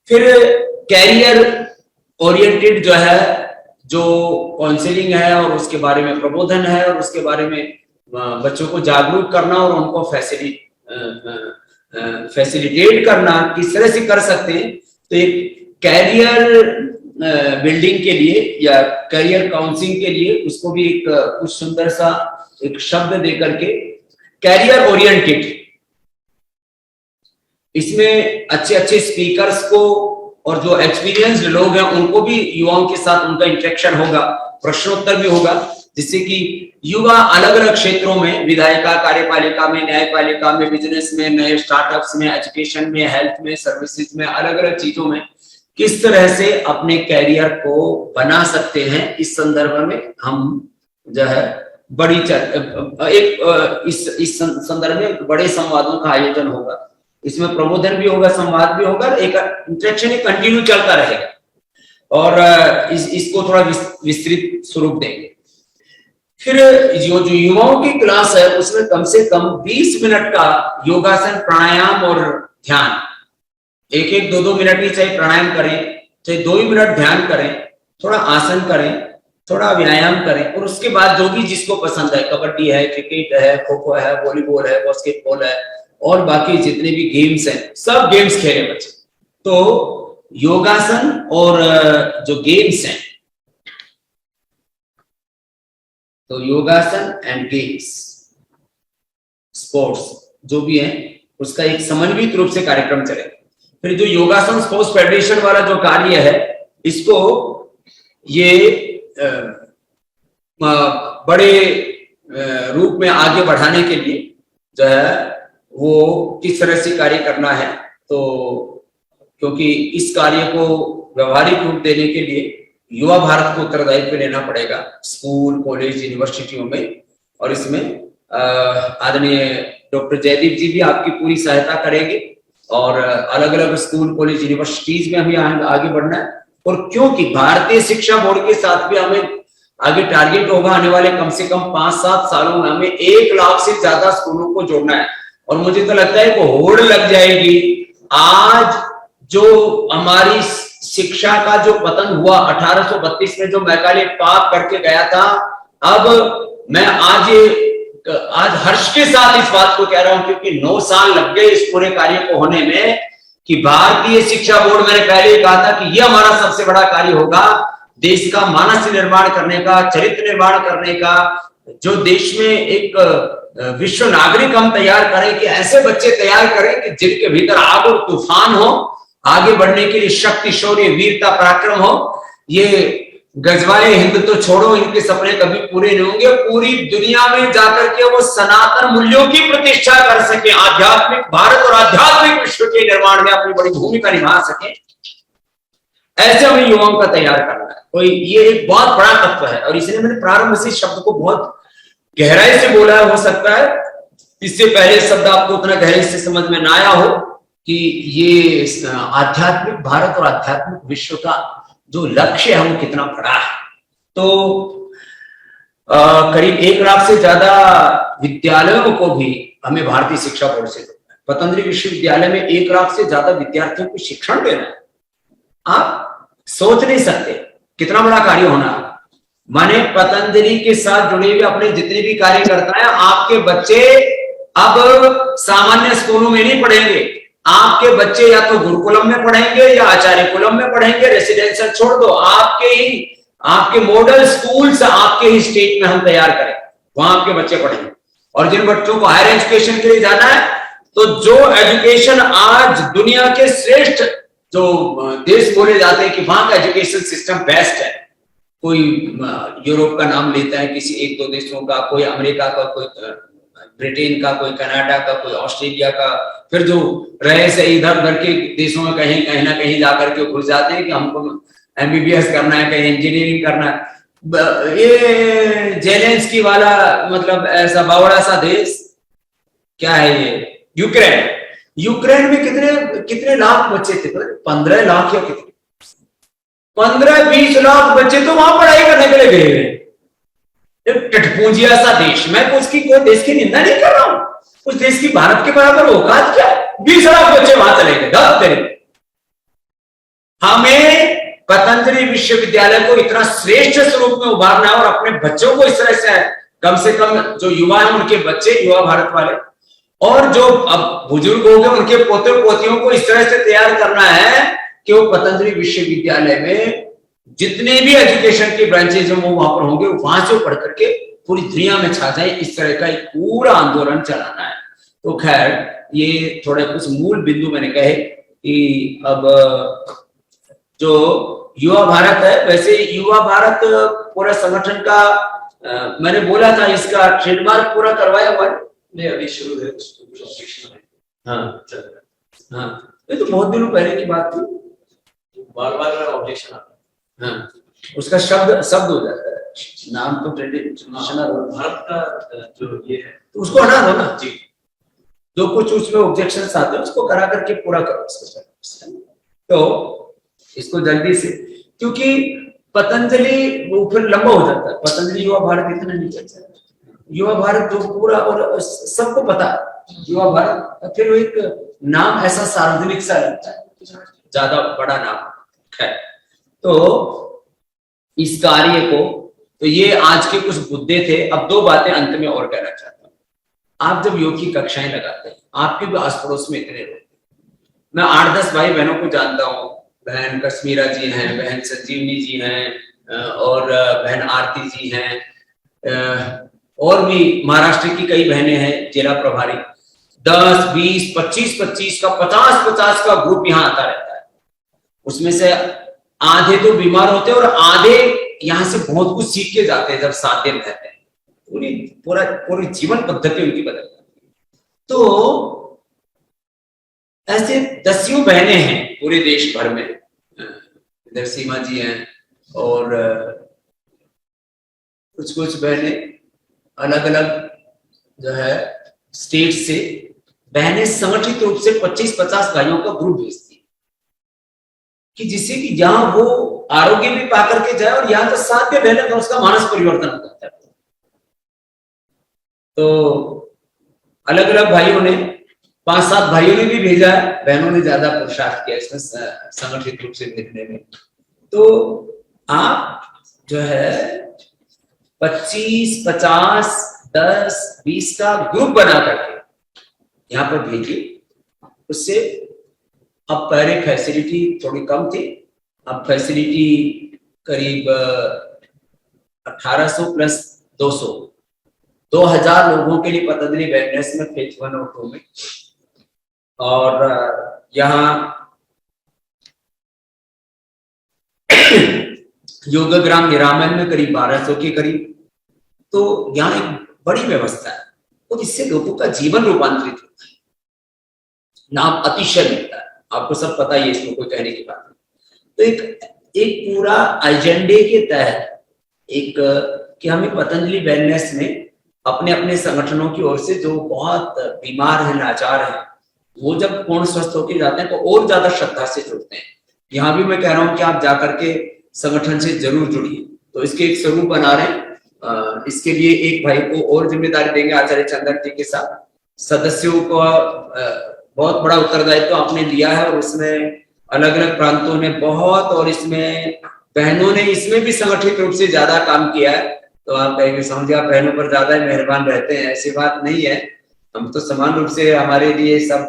फिर career oriented जो है, जो काउंसलिंग है और उसके बारे में प्रबोधन है और उसके बारे में बच्चों को जागरूक करना और उनको फैसिलिटेट करना किस तरह से कर सकते हैं। तो एक कैरियर बिल्डिंग के लिए या करियर काउंसलिंग के लिए उसको भी एक कुछ सुंदर सा एक शब्द दे करके कैरियर ओरिएंटेड, इसमें अच्छे अच्छे स्पीकर्स को और जो एक्सपीरियंस्ड लोग हैं उनको भी युवाओं के साथ उनका इंटरेक्शन होगा, प्रश्नोत्तर भी होगा, जिससे कि युवा अलग अलग क्षेत्रों में विधायिका, कार्यपालिका में, न्यायपालिका में, बिजनेस में, नए स्टार्टअप्स में, एजुकेशन में, हेल्थ में, सर्विसेज में, अलग अलग चीजों में किस तरह से अपने कैरियर को बना सकते हैं, इस संदर्भ में हम जो है बड़ी इस संदर्भ में बड़े संवादों का आयोजन होगा। इसमें प्रबोधन भी होगा, संवाद भी होगा, एक इंटरेक्शन एक कंटिन्यू चलता रहेगा और इसको थोड़ा विस्तृत स्वरूप देंगे। फिर जो युवाओं की क्लास है उसमें कम से कम 20 मिनट का योगासन, प्राणायाम और ध्यान, एक 2-2 मिनट ही चाहे प्राणायाम करें, चाहे 2 ही मिनट ध्यान करें, थोड़ा आसन करें, थोड़ा व्यायाम करें, और उसके बाद जो भी जिसको पसंद है, कबड्डी है, क्रिकेट है, खो खो है, वॉलीबॉल है, बास्केटबॉल है और बाकी जितने भी गेम्स हैं सब गेम्स खेले बच्चे। तो योगासन और जो गेम्स हैं, तो योगासन एंड गेम्स, स्पोर्ट्स जो भी है उसका एक समन्वित रूप से कार्यक्रम चलेगा। फिर जो योगासन स्पोर्ट्स फेडरेशन वाला जो कार्य है, इसको ये बड़े रूप में आगे बढ़ाने के लिए जो है वो किस तरह से कार्य करना है, तो क्योंकि इस कार्य को व्यवहारिक रूप देने के लिए युवा भारत को उत्तरदायित्व लेना पड़ेगा स्कूल, कॉलेज, यूनिवर्सिटियों में, और इसमें आदरणीय डॉक्टर जयदीप जी भी आपकी पूरी सहायता करेंगे और अलग अलग स्कूल, कॉलेज, यूनिवर्सिटीज में हमें आगे बढ़ना है। और क्योंकि भारतीय शिक्षा बोर्ड के साथ भी हमें आगे टारगेट होगा आने वाले कम से कम 5-7 सालों में हमें 1 लाख से ज्यादा स्कूलों को जोड़ना है, और मुझे तो लगता है वो होड़ लग जाएगी। आज जो हमारी शिक्षा का जो पतन हुआ 1832 में, जो मैकाले पाप करके गया था, अब मैं आज हर्ष के साथ इस बात को कह रहा हूं, क्योंकि 9 साल लग गए इस पूरे कार्य को होने में, कि भारतीय शिक्षा बोर्ड, मैंने पहले ही कहा था कि यह हमारा सबसे बड़ा कार्य होगा, देश का मानस निर्माण करने का, चरित्र निर्माण करने का, जो देश में एक विश्व नागरिक हम तैयार करें, कि ऐसे बच्चे तैयार करें कि जिनके भीतर आग और तूफान हो, आगे बढ़ने के लिए शक्ति, शौर्य, वीरता, पराक्रम हो। ये गजवाए हिंद तो छोड़ो, इनके सपने कभी पूरे नहीं होंगे, पूरी दुनिया में जाकर के वो सनातन मूल्यों की प्रतिष्ठा कर सके, आध्यात्मिक भारत और आध्यात्मिक विश्व के निर्माण में अपनी बड़ी भूमिका निभा सके, ऐसे हमें युवाओं का तैयार करना है। तो ये एक बहुत बड़ा तत्व है, और इसलिए मैंने प्रारंभ से शब्द को बहुत गहराई से बोला है। हो सकता है इससे पहले शब्द आपको उतना गहराई से समझ में ना आया हो कि ये आध्यात्मिक भारत और आध्यात्मिक विश्व का जो लक्ष्य है वो कितना बड़ा है। तो करीब 1 लाख से ज्यादा विद्यालयों को भी हमें भारतीय शिक्षा बोर्ड से जोड़ना है। पतंजलि विश्वविद्यालय में 1 लाख से ज्यादा विद्यार्थियों को शिक्षण देना है। आप सोच नहीं सकते कितना बड़ा कार्य होना है। माने पतंजलि के साथ जुड़े हुए अपने जितने भी कार्यकर्ता हैं, आपके बच्चे अब सामान्य स्कूलों में नहीं पढ़ेंगे, आपके बच्चे या तो गुरुकुलम में पढ़ेंगे या आचार्य कुलम में पढ़ेंगे। रेसिडेंशियल छोड़ दो, आपके मॉडल स्कूल्स आपके ही स्टेट में हम तैयार करें, वहां आपके बच्चे पढ़ेंगे। और जिन बच्चों को हायर एजुकेशन के लिए जाना है, तो जो एजुकेशन आज दुनिया के श्रेष्ठ जो देश बोले जाते हैं कि वहां का एजुकेशन सिस्टम बेस्ट है, कोई यूरोप का नाम लेता है, किसी 1-2 देशों का, कोई अमेरिका का, कोई ब्रिटेन का, कोई कनाडा का, कोई ऑस्ट्रेलिया का, फिर जो रहे से इधर उधर के देशों में कहीं ना कहीं जाकर के घुस जाते हैं कि हमको MBBS करना है, कहीं इंजीनियरिंग करना है। ये जेलेंस्की वाला मतलब ऐसा बावड़ा सा देश क्या है ये, यूक्रेन में कितने लाख बच्चे थे, 15 लाख या कितने, 15-20 लाख बच्चे तो वहां पढ़ाई करने के लिए गए हुए। टटपूंजिया सा देश, मैं तो उसकी कोई देश की निंदा नहीं कर रहा हूं, उस देश की भारत के बराबर औकात क्या है, 20 लाख बच्चे वहां चले गए, हमें पतंजलि विश्वविद्यालय को इतना श्रेष्ठ स्वरूप में उभारना है और अपने बच्चों को इस तरह से कम जो युवा है उनके बच्चे, युवा भारत वाले, और जो अब बुजुर्ग हो गए उनके पोते पोतियों को इस तरह से तैयार करना है कि वो पतंजलि विश्वविद्यालय में जितने भी एजुकेशन के ब्रांचेज हैं वो वहां पर होंगे, वहां से पढ़ करके पूरी दुनिया में छा जाए, इस तरह का एक पूरा आंदोलन चलाना है। तो खैर ये थोड़े कुछ मूल बिंदु मैंने कहे कि अब जो युवा भारत है, वैसे युवा भारत पूरा संगठन का मैंने बोला था इसका ट्रेडमार्क पूरा करवाया हुआ है, अभी शुरू है। हाँ हाँ, ये तो बहुत दिनों पहले की बात थी, बार बार ऑब्जेक्शन आता है। हाँ, उसका शब्द हो जाता है, नाम तो ट्रेडिशनल भारत का जो ये है तो उसको हटा दो ना जी। जो कुछ उसमें ऑब्जेक्शन आते हैं उसको करा करके पूरा करो। तो इसको जल्दी से, क्योंकि पतंजलि वो फिर लंबा हो जाता है, पतंजलि युवा भारत इतना नहीं चल सकता। युवा भारत जो पूरा और सबको पता है युवा भारत, फिर वो एक नाम ऐसा सार्वजनिक सा लगता है, ज्यादा बड़ा नाम है। तो इस कार्य को, तो ये आज के कुछ मुद्दे थे। अब दो बातें अंत में और कहना चाहता हूँ। आप जब योग की कक्षाएं लगाते हैं, आपके भी आस पड़ोस में इतने लोग, मैं 8-10 भाई बहनों को जानता हूँ, बहन कश्मीरा जी हैं, बहन संजीवनी जी हैं, और बहन आरती जी हैं, और भी महाराष्ट्र की कई बहनें हैं जिला प्रभारी। 10, 20, 25 का 50 का ग्रुप यहाँ आता रहता है। उसमें से आधे तो बीमार होते हैं और आधे यहाँ से बहुत कुछ सीख के जाते हैं जब 7 दिन रहते हैं, पूरी जीवन पद्धति उनकी बदल जाती है। तो ऐसे दसियों बहनें हैं पूरे देश भर में, इधर सीमा जी हैं और कुछ बहनें अलग अलग जो है स्टेट से बहनें संगठित रूप से 25-50 भाइयों का ग्रुप भेजती है कि जिससे कि जहां वो आरोग्य भी पा करके जाए और यहाँ तो साध्य बहने का उसका मानस परिवर्तन हो जाता है। तो अलग अलग भाइयों ने, 5-7 भाइयों ने भी भेजा है, बहनों ने ज्यादा पुरुषार्थ किया इसमें संगठित रूप से भेजने में। तो आप जो है 25, 50, 10, 20 का ग्रुप बना करके यहाँ पर भेजिए। उससे अब पहले फैसिलिटी थोड़ी कम थी, अब फैसिलिटी करीब 1800 प्लस 200, 2000 लोगों के लिए पतंजलि वेलनेस में फेज 1 और 2 में, और यहाँ योगग्राम निरामन में करीब 1200 के करीब। तो यहाँ एक बड़ी व्यवस्था है और इससे लोगों का जीवन रूपांतरित होता है, नाम अतिशय मिलता है। आपको सब पता ही है, इसमें कोई कहने की बात नहीं। तो एक पूरा एजेंडे के तहत एक कि हमें पतंजलि वेलनेस में अपने अपने संगठनों की ओर से जो बहुत बीमार हैं, लाचार हैं, वो जब पूर्ण स्वस्थ होकर जाते हैं तो और ज्यादा श्रद्धा से जुड़ते हैं। यहाँ भी मैं कह रहा हूँ कि आप जाकर के संगठन से जरूर जुड़िए। तो इसके एक स्वरूप बना रहे हैं, इसके लिए एक भाई को और जिम्मेदारी देंगे आचार्य चंदन जी के साथ। सदस्यों को बहुत बड़ा उत्तरदायित्व आपने लिया है और उसमें अलग अलग प्रांतों ने बहुत, और इसमें बहनों ने इसमें भी संगठित रूप से ज्यादा काम किया है। तो आप कहेंगे समझिए आप बहनों पर ज्यादा मेहरबान रहते हैं, ऐसी बात नहीं है। हम तो समान रूप से, हमारे लिए सब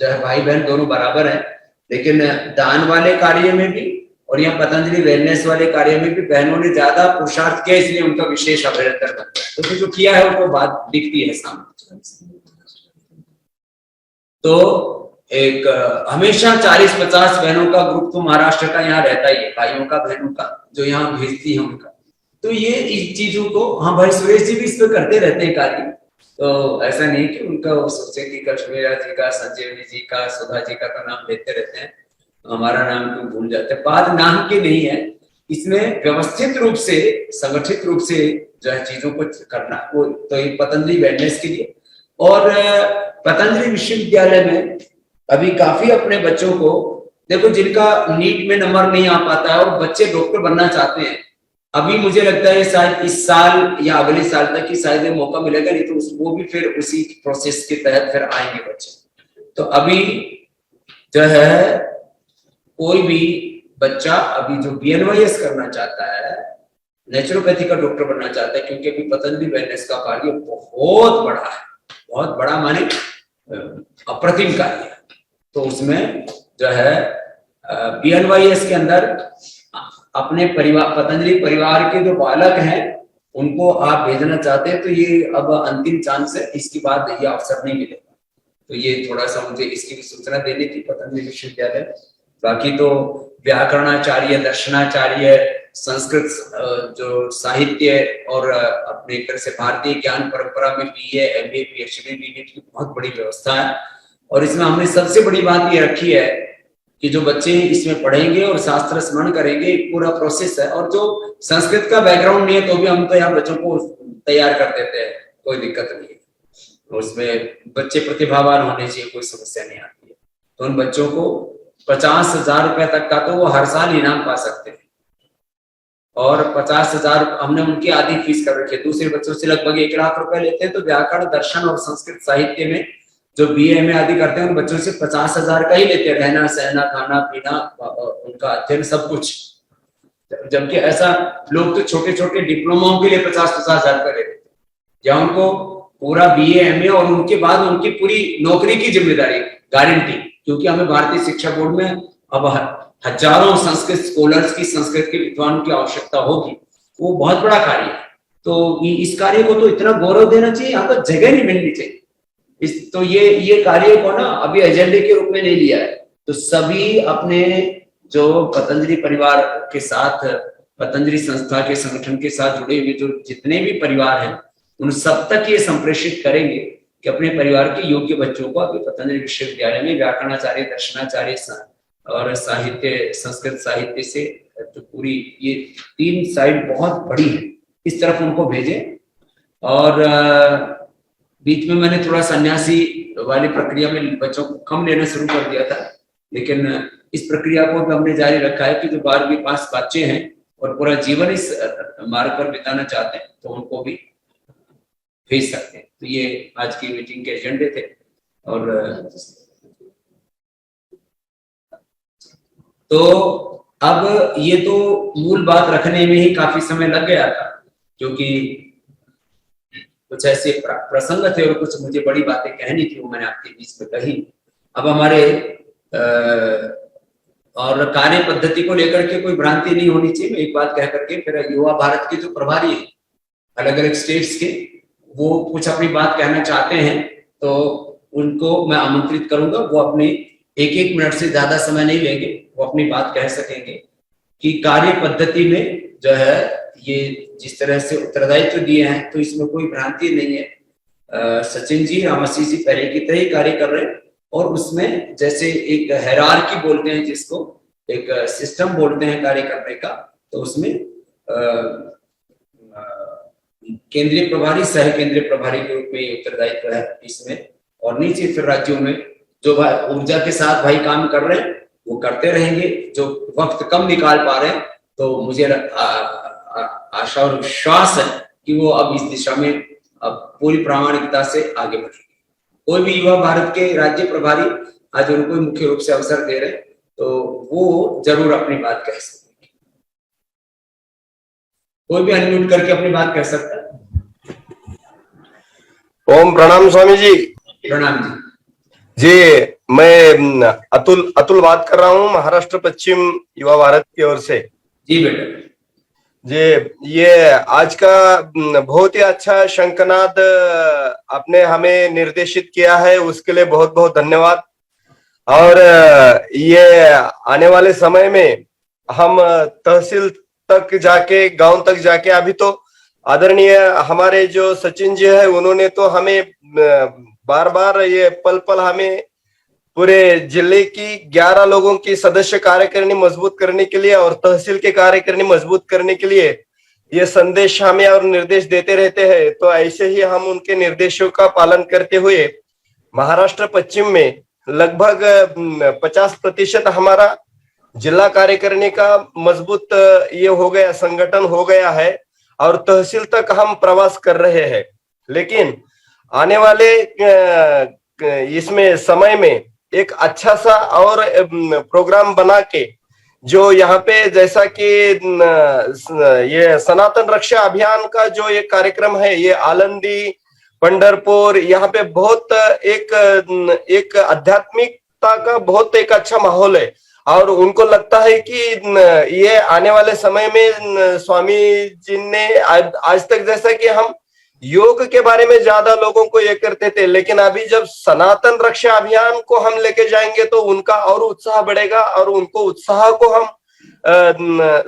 जो है भाई बहन दोनों बराबर हैं, लेकिन दान वाले कार्य में भी और यहाँ पतंजलि वेलनेस वाले कार्य में भी बहनों ने ज्यादा पुरुषार्थ किया, इसलिए उनका विशेष अभिनंदन करता है। तो फिर जो किया है उनको बात दिखती है सामने। तो एक हमेशा 40-50 बहनों का ग्रुप तो महाराष्ट्र का यहाँ रहता ही है, भाइयों का बहनों का जो यहाँ भेजती है उनका। तो ये इस चीजों को, हाँ भाई सुरेश जी भी इस पे करते रहते हैं कार्य। तो ऐसा नहीं कि उनका सोचे कि कश्मीरा जी का, संजीवनी जी का, सुधा जी का तो नाम लेते रहते हैं, हमारा नाम क्यों भूल जाते हैं। बात नाम की नहीं है, इसमें व्यवस्थित रूप से, संगठित रूप से जो है चीजों को करना, वो तो ये पतंजलि वेलनेस के लिए। और पतंजलि विश्वविद्यालय में अभी काफी अपने बच्चों को, देखो जिनका नीट में नंबर नहीं आ पाता है और बच्चे डॉक्टर बनना चाहते हैं, अभी मुझे लगता है शायद इस साल या अगले साल तक ही शायद मौका मिलेगा, नहीं तो वो भी फिर उसी प्रोसेस के तहत फिर आएंगे बच्चे। तो अभी जो है कोई भी बच्चा अभी जो BNYS करना चाहता है, नेचुरोपैथी का डॉक्टर बनना चाहता है, क्योंकि अभी पतंजलि वेलनेस का कार्य बहुत बड़ा है, बहुत बड़ा माने अप्रतिम कार्य है। तो उसमें जो है BNYS के अंदर अपने परिवार, पतंजलि परिवार के जो बालक हैं उनको आप भेजना चाहते हैं, तो ये अब अंतिम चांस है, इसके बाद ये अवसर नहीं मिलेगा। तो ये थोड़ा सा मुझे इसकी भी सूचना देनी थी पतंजलि विश्वविद्यालय। बाकी तो व्याकरणाचार्य, दर्शनाचार्य, संस्कृत जो साहित्य और अपने एक तरह से भारतीय ज्ञान परंपरा में BA, MA, PhD, DD की बहुत बड़ी व्यवस्था है। और इसमें हमने सबसे बड़ी बात ये रखी है कि जो बच्चे इसमें पढ़ेंगे और शास्त्र स्मरण करेंगे, पूरा प्रोसेस है। और जो संस्कृत का बैकग्राउंड नहीं है तो भी हम तो यहाँ बच्चों को तैयार कर देते हैं, कोई दिक्कत नहीं है। उसमें बच्चे प्रतिभावान होने चाहिए, कोई समस्या नहीं आती है। तो उन बच्चों को 50,000 रुपए तक का तो वो हर साल इनाम पा सकते हैं। और 50,000 हमने उनकी आधी फीस कर रखी है। दूसरे बच्चों से लगभग 1 लाख रुपए लेते हैं। तो व्याकरण, दर्शन और संस्कृत साहित्य में जो BA, MA आदि करते हैं उन बच्चों से 50,000 का ही लेते हैं, रहना सहना खाना पीना उनका अध्ययन सब कुछ। जबकि ऐसा लोग तो छोटे छोटे डिप्लोमाओं के लिए 50,000 रुपए लेते हैं, या उनको पूरा BA, MA और उनके बाद उनकी पूरी नौकरी की जिम्मेदारी गारंटी। क्योंकि हमें भारतीय शिक्षा बोर्ड में अब हजारों संस्कृत स्कॉलर्स की, संस्कृत के विद्वानों की आवश्यकता होगी। वो बहुत बड़ा कार्य है। तो इस कार्य को तो इतना गौरव देना चाहिए, यहाँ तो जगह नहीं मिलनी चाहिए। तो ये कार्य को ना अभी एजेंडे के रूप में नहीं लिया है। तो सभी अपने जो पतंजलि परिवार के साथ, पतंजलि संस्था के संगठन के साथ जुड़े हुए जो जितने भी परिवार हैं, उन सब तक ये संप्रेषित करेंगे कि अपने परिवार के योग्य बच्चों को अभी पतंजलि विश्वविद्यालय में व्याकरणाचार्य, दर्शनाचार्य और साहित्य, संस्कृत साहित्य से जो पूरी ये 3 साइड बहुत बड़ी है, इस तरफ उनको भेजें। और बीच में मैंने थोड़ा सन्यासी वाली प्रक्रिया में बच्चों को कम लेना शुरू कर दिया था, लेकिन इस प्रक्रिया को भी हमने जारी रखा है कि जो 12वीं पास बच्चे हैं और पूरा जीवन इस मार्ग पर बिताना चाहते हैं तो उनको भी भेज सकते हैं। तो ये आज की मीटिंग के एजेंडे थे। और तो अब ये तो मूल बात रखने में ही काफी समय लग गया था, क्योंकि कुछ ऐसे प्रसंग थे और कुछ मुझे बड़ी बातें कहनी थी, वो मैंने आपके बीच में कही। अब हमारे और कार्य पद्धति को लेकर के कोई भ्रांति नहीं होनी चाहिए। मैं एक बात कह करके फिर युवा भारत के जो प्रभारी हैं अलग अलग स्टेट्स के, वो कुछ अपनी बात कहना चाहते हैं तो उनको मैं आमंत्रित करूंगा। वो अपने 1-1 मिनट से ज्यादा समय नहीं लेंगे, वो अपनी बात कह सकेंगे कि कार्य पद्धति में जो है ये जिस तरह से उत्तरदायित्व दिए हैं तो इसमें कोई भ्रांति नहीं है। सचिन जी, रामसी जी पहले की तरह ही कार्य कर रहे हैं। और उसमें जैसे एक हायरार्की बोलते हैं, जिसको एक सिस्टम बोलते हैं कार्य करने का, तो उसमें केंद्रीय प्रभारी, सह केंद्रीय प्रभारी के रूप में उत्तरदायित्व है इसमें। और नीचे फिर राज्यों में जो ऊर्जा के साथ भाई काम कर रहे हैं वो करते रहेंगे। जो वक्त कम निकाल पा रहे हैं तो मुझे आशा और विश्वास है कि वो अब इस दिशा में अब पूरी प्रामाणिकता से आगे बढ़ेंगे। कोई भी युवा भारत के राज्य प्रभारी आज उनको मुख्य रूप से अवसर दे रहे हैं तो वो जरूर अपनी बात कह सकते हैं। कोई भी अनम्यूट करके अपनी बात कह सकता है। ओम प्रणाम स्वामी जी। प्रणाम जी। जी, मैं अतुल बात कर रहा हूँ महाराष्ट्र पश्चिम युवा भारत की ओर से। जी बेटा जी, ये आज का बहुत ही अच्छा शंखनाद आपने हमें निर्देशित किया है, उसके लिए बहुत बहुत धन्यवाद। और ये आने वाले समय में हम तहसील तक जाके, गांव तक जाके, अभी तो आदरणीय हमारे जो सचिन जी है उन्होंने तो हमें बार बार ये पल पल हमें पूरे जिले की 11 लोगों की सदस्य कार्यकारिणी मजबूत करने के लिए और तहसील के कार्यकारिणी मजबूत करने के लिए ये संदेश हमें और निर्देश देते रहते हैं। तो ऐसे ही हम उनके निर्देशों का पालन करते हुए महाराष्ट्र पश्चिम में लगभग 50% हमारा जिला कार्यकारिणी का मजबूत ये हो गया, संगठन हो गया है और तहसील तक हम प्रवास कर रहे हैं। लेकिन आने वाले इसमें समय में एक अच्छा सा और प्रोग्राम बना के जो यहाँ पे जैसा कि ये सनातन रक्षा अभियान का जो ये कार्यक्रम है, ये आलंदी पंढरपुर यहाँ पे बहुत एक आध्यात्मिकता का बहुत एक अच्छा माहौल है। और उनको लगता है कि ये आने वाले समय में स्वामी जी ने आज तक जैसा कि हम योग के बारे में ज्यादा लोगों को ये करते थे, लेकिन अभी जब सनातन रक्षा अभियान को हम लेके जाएंगे तो उनका और उत्साह बढ़ेगा और उनको उत्साह को हम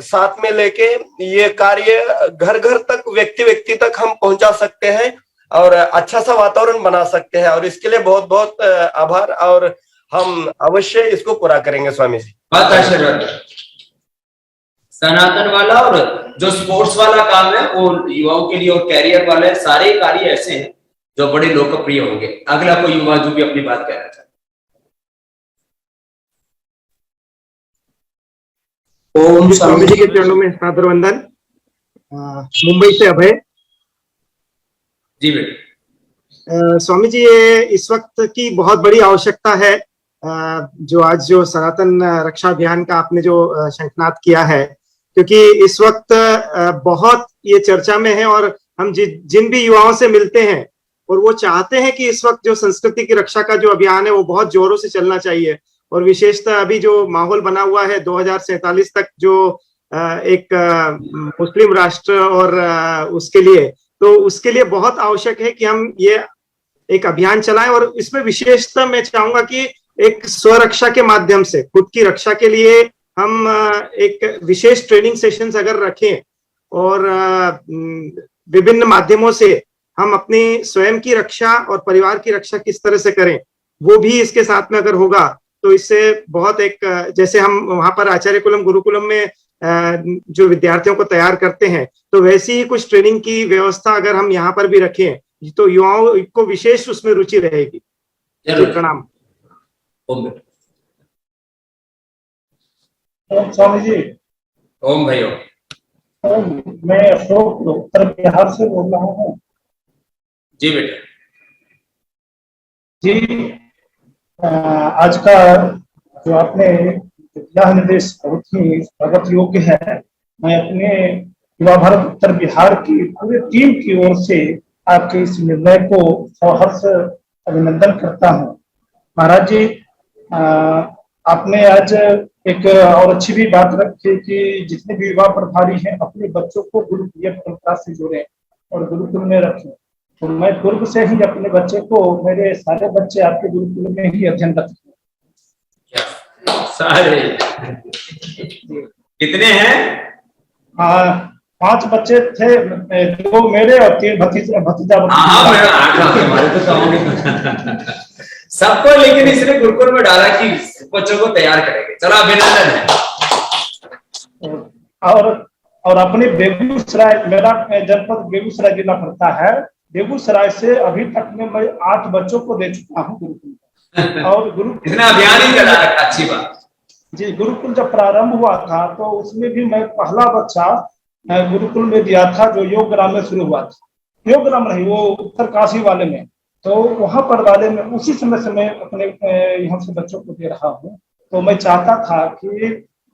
साथ में लेके ये कार्य घर घर तक व्यक्ति व्यक्ति तक हम पहुंचा सकते हैं और अच्छा सा वातावरण बना सकते हैं। और इसके लिए बहुत बहुत आभार और हम अवश्य इसको पूरा करेंगे स्वामी जी। बहुत आशीर्वाद। सनातन वाला और जो स्पोर्ट्स वाला काम है वो युवाओं के लिए और कैरियर वाले सारे कार्य ऐसे हैं जो बड़े लोकप्रिय होंगे। अगला कोई युवा जो भी अपनी बात कहना चाहता है। ओम स्वामी जी के चरणों में सादर वंदन। मुंबई से अभय जी बेटा। स्वामी जी, ये इस वक्त की बहुत बड़ी आवश्यकता है जो आज जो सनातन रक्षा अभियान का आपने जो शंखनाद किया है, क्योंकि इस वक्त बहुत ये चर्चा में है और हम जिन भी युवाओं से मिलते हैं और वो चाहते हैं कि इस वक्त जो संस्कृति की रक्षा का जो अभियान है वो बहुत जोरों से चलना चाहिए। और विशेषतः अभी जो माहौल बना हुआ है 2047 तक जो एक मुस्लिम राष्ट्र और उसके लिए बहुत आवश्यक है कि हम ये एक अभियान चलाएं। और इसमें विशेषतः मैं चाहूंगा कि एक स्वरक्षा के माध्यम से खुद की रक्षा के लिए हम एक विशेष ट्रेनिंग सेशंस अगर रखें और विभिन्न माध्यमों से हम अपनी स्वयं की रक्षा और परिवार की रक्षा किस तरह से करें, वो भी इसके साथ में अगर होगा तो इससे बहुत एक, जैसे हम वहां पर आचार्य कुलम गुरुकुलम में जो विद्यार्थियों को तैयार करते हैं तो वैसी ही कुछ ट्रेनिंग की व्यवस्था अगर हम यहाँ पर भी रखें तो युवाओं को विशेष उसमें रुचि रहेगी। प्रणाम। ओम स्वामी जी। ओम भाई ओम। मैं अशोक उत्तर बिहार से बोल रहा हूँ। जी बेटा। जी, आज का जो आपने दिया निर्देश बहुत ही स्वागत योग्य है। मैं अपने युवा भारत उत्तर बिहार की पूरी टीम की ओर से आपके इस निर्णय को सहर्ष अभिनंदन करता हूँ। महाराज जी, आपने आज एक और अच्छी भी बात रखी कि जितने भी युवा प्रभारी हैं अपने बच्चों को गुरुकुल परंपरा से जोड़ें और गुरुकुल में रखें। तो मैं पूर्व से ही अपने बच्चे को, मेरे सारे बच्चे आपके गुरुकुल में ही अध्ययन करते हैं। सारे कितने हैं? 5 बच्चे थे, 2 मेरे और 3 भतीजा। सबको लेकिन इसने गुरुकुल में डाला कि बच्चों को तैयार करेंगे। चलो अभिनंदन है। और अपने बेगूसराय, मेरा जनपद बेगूसराय जिला पड़ता है, बेगूसराय से अभी तक में मैं 8 बच्चों को दे चुका हूँ गुरुकुल। और गुरुकुल इतना अभियान ही चला रखा, अच्छी बात जी। गुरुकुल जब प्रारंभ हुआ था तो उसमें भी मैं पहला बच्चा गुरुकुल में दिया था जो योग ग्राम में शुरू हुआ था। योग ग्राम नहीं, वो उत्तर काशी वाले में, तो वहां पर वाले में उसी समय से मैं अपने यहाँ से बच्चों को दे रहा हूँ। तो मैं चाहता था कि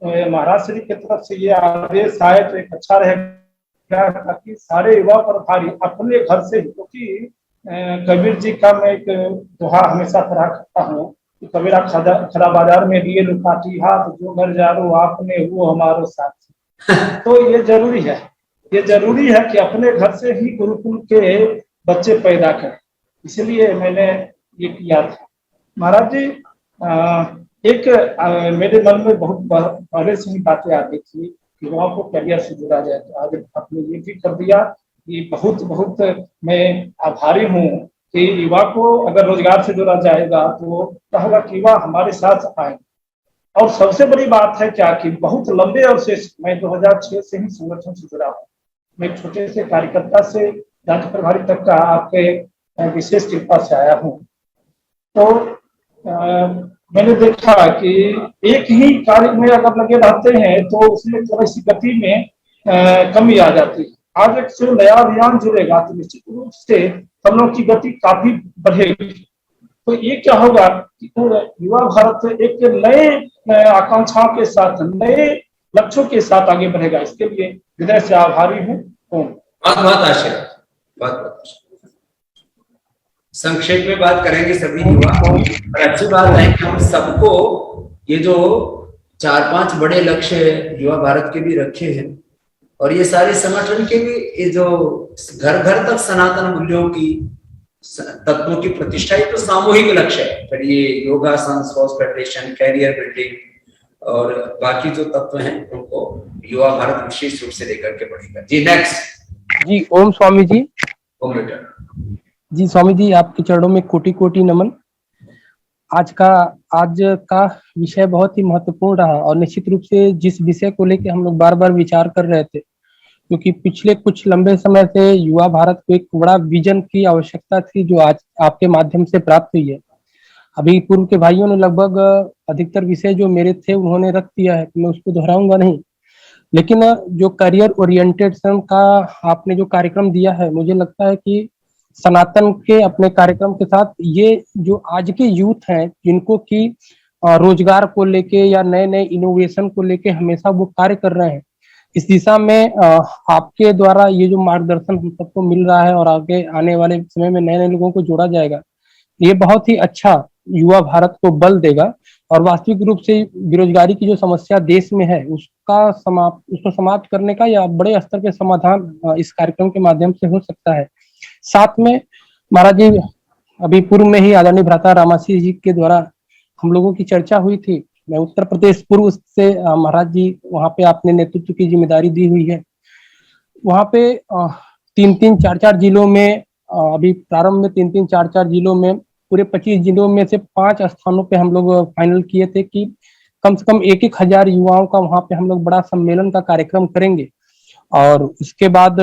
महाराज श्री की तरफ से ये आदेश आए तो एक अच्छा रहेगा ताकि सारे युवा प्रभारी अपने घर से ही, क्योंकि कबीर जी का मैं एक दोहा हमेशा पढ़ा करता हूँ कि कबीरा खड़ा बाजार में लिए लुकाटी हाथ, जो घर जारो आपने वो हमारो साथ। तो ये जरूरी है कि अपने घर से ही गुरुकुल के बच्चे पैदा करें। इसलिए मैंने ये किया था। महाराज जी, मेरे मन में बहुत पहले से ही बातें आती थी कि युवाओं को करियर से जुड़ा जाए, तो आज आपने ये भी कर दिया। ये बहुत बहुत मैं आभारी हूँ कि युवा को अगर रोजगार से जोड़ा जाएगा तो कहेगा कि युवा हमारे साथ आए। और सबसे बड़ी बात है क्या कि बहुत लंबे अरसे से, मैं 2006 से ही संगठन से जुड़ा हूँ। मैं छोटे से कार्यकर्ता से राज्य प्रभारी तक का आपके विशेष कृपा से आया हूँ। तो मैंने देखा कि एक ही कार्य में अगर लगे रहते हैं तो उसमें थोड़ी सी गति में कमी आ जाती है। आज एक से नया अभियान जुड़ेगा तो निश्चित रूप से हम लोग की गति काफी बढ़ेगी। तो ये क्या होगा कि युवा भारत एक नए आकांक्षाओं के साथ, नए लक्ष्यों के साथ आगे बढ़ेगा। इसके लिए हृदय से आभारी हूँ। बहुत बहुत आशीर्वाद, बहुत बहुत संक्षेप में बात करेंगे सभी युवा। और अच्छी बात है कि हम सबको ये जो 4-5 बड़े लक्ष्य युवा भारत के भी रखे हैं, और ये सारे संगठन के भी, ये जो घर घर तक सनातन मूल्यों की, तत्वों की प्रतिष्ठा, ये तो सामूहिक लक्ष्य है। फिर ये योगासन, स्पोर्ट्स फेडरेशन, कैरियर बिल्डिंग और बाकी जो तत्व हैं उनको युवा भारत विशेष रूप से लेकर के बढ़ेगा। जी नेक्स्ट। जी ओम स्वामी जी। ओम बेटा। जी स्वामी जी, आपके चरणों में कोटि कोटि नमन। आज का विषय बहुत ही महत्वपूर्ण रहा, और निश्चित रूप से जिस विषय को लेकर हम लोग बार बार विचार कर रहे थे, क्योंकि पिछले कुछ लंबे समय से युवा भारत को एक बड़ा विजन की आवश्यकता थी, जो आज आपके माध्यम से प्राप्त हुई है। अभी पूर्व के भाइयों ने लगभग अधिकतर विषय जो मेरे थे उन्होंने रख दिया है, तो मैं उसको दोहराऊंगा नहीं। लेकिन जो करियर ओरिएंटेशन का आपने जो कार्यक्रम दिया है, मुझे लगता है कि सनातन के अपने कार्यक्रम के साथ ये जो आज के यूथ हैं, जिनको कि रोजगार को लेके या नए नए इनोवेशन को लेके हमेशा वो कार्य कर रहे हैं, इस दिशा में आपके द्वारा ये जो मार्गदर्शन हम सबको मिल रहा है और आगे आने वाले समय में नए नए लोगों को जोड़ा जाएगा, ये बहुत ही अच्छा युवा भारत को बल देगा। और वास्तविक रूप से बेरोजगारी की जो समस्या देश में है उसको समाप्त करने का या बड़े स्तर पे समाधान इस कार्यक्रम के माध्यम से हो सकता है। साथ में महाराज जी, अभी पूर्व में ही आदरणीय भ्राता रामासी जी के द्वारा हम लोगों की चर्चा हुई थी। मैं उत्तर प्रदेश पूर्व से महाराज जी, वहाँ पे आपने नेतृत्व की जिम्मेदारी दी हुई है। वहाँ पे 3-3, 4-4 जिलों में, अभी प्रारंभ में 3-3, 4-4 जिलों में, पूरे 25 जिलों में से 5 स्थानों पे हम लोग फाइनल किए थे कि कम से कम 1-1 हजार युवाओं का वहाँ पे हम लोग बड़ा सम्मेलन का कार्यक्रम करेंगे, और उसके बाद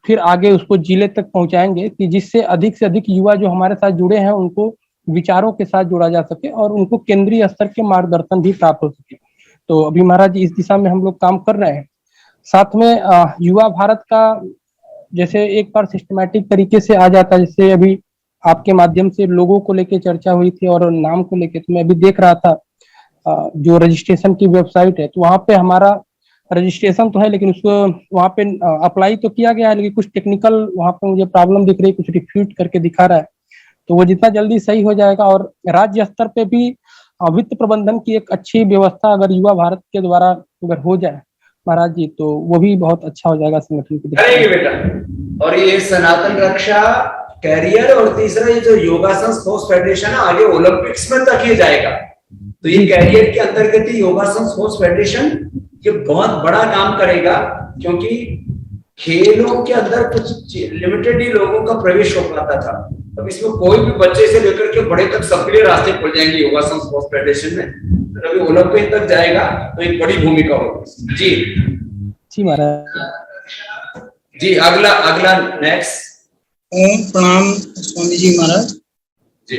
फिर आगे उसको जिले तक पहुंचाएंगे कि जिससे अधिक से अधिक युवा जो हमारे साथ जुड़े हैं उनको विचारों के साथ जोड़ा जा सके और उनको केंद्रीय स्तर के मार्गदर्शन भी प्राप्त हो सके। तो अभी महाराज जी इस दिशा में हम लोग काम कर रहे हैं। साथ में युवा भारत का जैसे एक बार सिस्टमैटिक तरीके से आ जाता, जैसे अभी आपके माध्यम से लोगों को लेके चर्चा हुई थी और नाम को लेके, तो मैं अभी देख रहा था जो रजिस्ट्रेशन की वेबसाइट है, तो वहाँ पे हमारा रजिस्ट्रेशन तो है, लेकिन उसको वहाँ पे अप्लाई तो किया गया है, लेकिन कुछ टेक्निकल वहाँ पे मुझे प्रॉब्लम दिख रही है, कुछ रिफ्यूट करके दिखा रहा है। तो वो जितना जल्दी सही हो जाएगा, और राज्य स्तर पे भी वित्त प्रबंधन की एक अच्छी व्यवस्था अगर युवा भारत के द्वारा अगर हो जाए महाराज जी, तो वो भी बहुत अच्छा हो जाएगा संगठन के करेंगे बेटा। और ये सनातन रक्षा, कैरियर, और तीसरा ये जो योगासन स्पोर्ट्स फेडरेशन है, आगे ओलंपिक्स में तक ये जाएगा। तो ये कैरियर के अंतर्गत ही योगासन स्पोर्ट्स फेडरेशन ये बहुत बड़ा काम करेगा, क्योंकि खेलों के अंदर कुछ लिमिटेड ही लोगों का प्रवेश हो पाता था। अब इसमें कोई भी बच्चे से लेकर के बड़े तक सबके लिए रास्ते खुल जाएंगे योगासन स्पोर्ट्स फेडरेशन में। तो अभी ओलंपिक तक जाएगा तो एक बड़ी भूमिका होगी। जी महाराज जी। अगला नेक्स्ट। ओम प्रणाम स्वामी जी महाराज जी।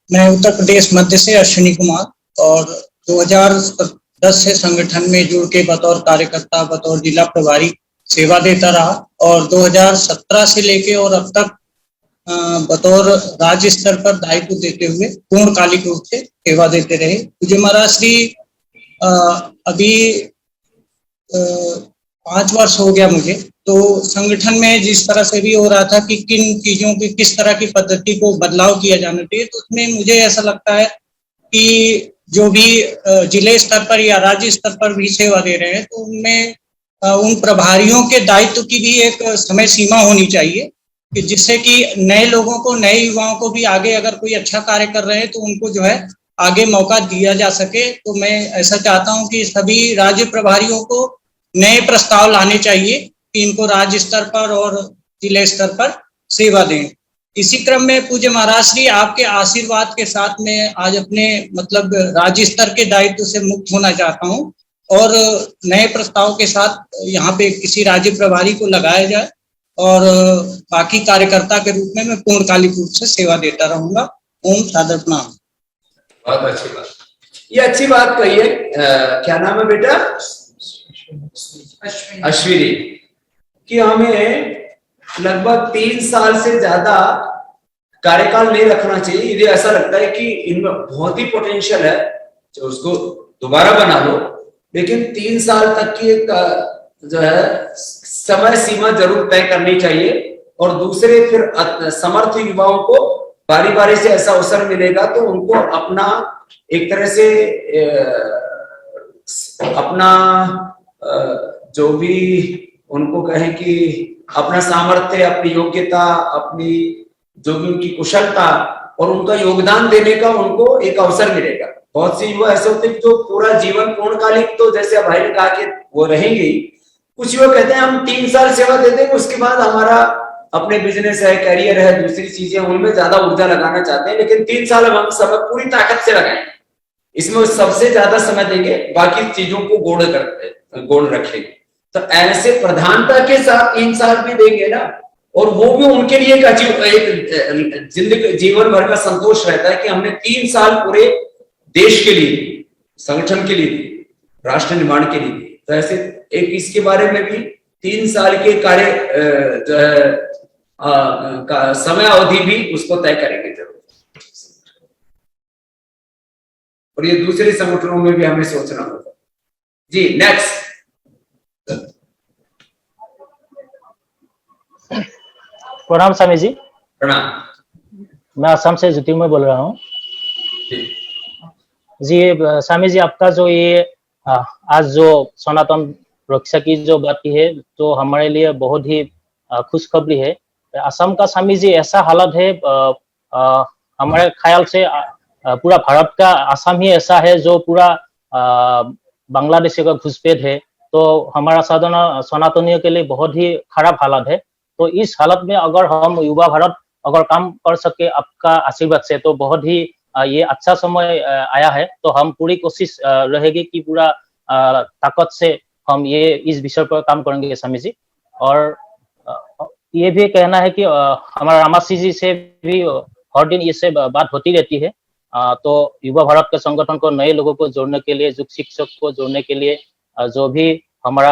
मैं उत्तर प्रदेश मध्य से अश्विनी कुमार, और 2010 से संगठन में जुड़ के बतौर कार्यकर्ता, बतौर जिला प्रभारी सेवा देता रहा, और 2017 से लेके और अब तक बतौर राज्य स्तर पर दायित्व देते हुए पूर्णकालिक रूप से सेवा देते रहे। मुझे महाराज श्री अभी 5 वर्ष हो गया मुझे। तो संगठन में जिस तरह से भी हो रहा था कि किन चीजों की किस तरह की पद्धति को बदलाव किया जाना चाहिए, तो उसमें मुझे ऐसा लगता है कि जो भी जिले स्तर पर या राज्य स्तर पर भी सेवा दे रहे हैं, तो उनमें उन प्रभारियों के दायित्व की भी एक समय सीमा होनी चाहिए, कि जिससे कि नए लोगों को, नए युवाओं को भी आगे अगर कोई अच्छा कार्य कर रहे हैं तो उनको जो है आगे मौका दिया जा सके। तो मैं ऐसा चाहता हूं कि सभी राज्य प्रभारियों को नए प्रस्ताव लाने चाहिए कि इनको राज्य स्तर पर और जिले स्तर पर सेवा दें। इसी क्रम में पूज्य महाराज श्री आपके आशीर्वाद के साथ में आज अपने मतलब राज्य स्तर के दायित्व से मुक्त होना चाहता हूं, और नए प्रस्ताव के साथ यहाँ पे किसी राज्य प्रभारी को लगाया जाए, और बाकी कार्यकर्ता के रूप में मैं पूर्णकालिक रूप से सेवा देता रहूंगा। ओम सादर प्रणाम। बहुत अच्छी बात, ये अच्छी बात कही है। क्या नाम है बेटा? अश्विनी। कि हमें लगभग 3 साल से ज्यादा कार्यकाल नहीं रखना चाहिए। मुझे ऐसा लगता है कि इनमें बहुत ही पोटेंशियल है, जो उसको दोबारा बना लो, लेकिन 3 साल तक की एक जो है समय सीमा जरूर तय करनी चाहिए। और दूसरे फिर समर्थ युवाओं को बारी बारी से ऐसा अवसर मिलेगा तो उनको अपना एक तरह से अपना जो भी उनको कहें कि अपना सामर्थ्य, अपनी योग्यता, अपनी जो भी उनकी कुशलता और उनका योगदान देने का उनको एक अवसर मिलेगा। बहुत से युवा ऐसे होते हैं जो पूरा जीवन पूर्णकालिक, तो जैसे भाई ने कहा कि वो रहेंगे। कुछ युवा कहते हैं हम 3 साल सेवा दे देंगे, उसके बाद हमारा अपने बिजनेस है, करियर है, दूसरी चीजें, उनमें ज्यादा ऊर्जा लगाना चाहते हैं, लेकिन 3 साल हम समय पूरी ताकत से लगाएंगे, इसमें सबसे ज्यादा समय देंगे, बाकी चीजों को गोड़ रखेंगे। तो ऐसे प्रधानता के साथ 3 साल भी देंगे ना, और वो भी उनके लिए एक जिंदगी जीवन भर का संतोष रहता है कि हमने 3 साल पूरे देश के लिए, संगठन के लिए, राष्ट्र निर्माण के लिए। तो ऐसे एक इसके बारे में भी 3 साल के कार्य जो है का समय अवधि भी उसको तय करेंगे जरूर। और ये दूसरे संगठनों में भी हमें सोचना होगा। जी नेक्स्ट। प्रणाम स्वामी जी। प्रणाम। मैं असम से ज्योतिर्मय बोल रहा हूँ जी। स्वामी जी, आपका जो ये आज जो सनातन रक्षा की जो बात की है, तो हमारे लिए बहुत ही खुशखबरी है। असम का स्वामी जी ऐसा हालत है, हमारे ख्याल से पूरा भारत का असम ही ऐसा है जो पूरा बांग्लादेश का घुसपैठ है। तो हमारा साधारण सनातनियों के लिए बहुत ही खराब हालत है। तो इस हालत में अगर हम युवा भारत अगर काम कर सके आपका आशीर्वाद से, तो बहुत ही ये अच्छा समय आया है। तो हम पूरी कोशिश रहेगी कि पूरा ताकत से हम ये इस विषय पर काम करेंगे स्वामी जी। और ये भी कहना है कि हमारा रामासी जी से भी हर दिन इससे बात होती रहती है। तो युवा भारत के संगठन को नए लोगों को जोड़ने के लिए, युग शिक्षक को जोड़ने के लिए जो भी हमारा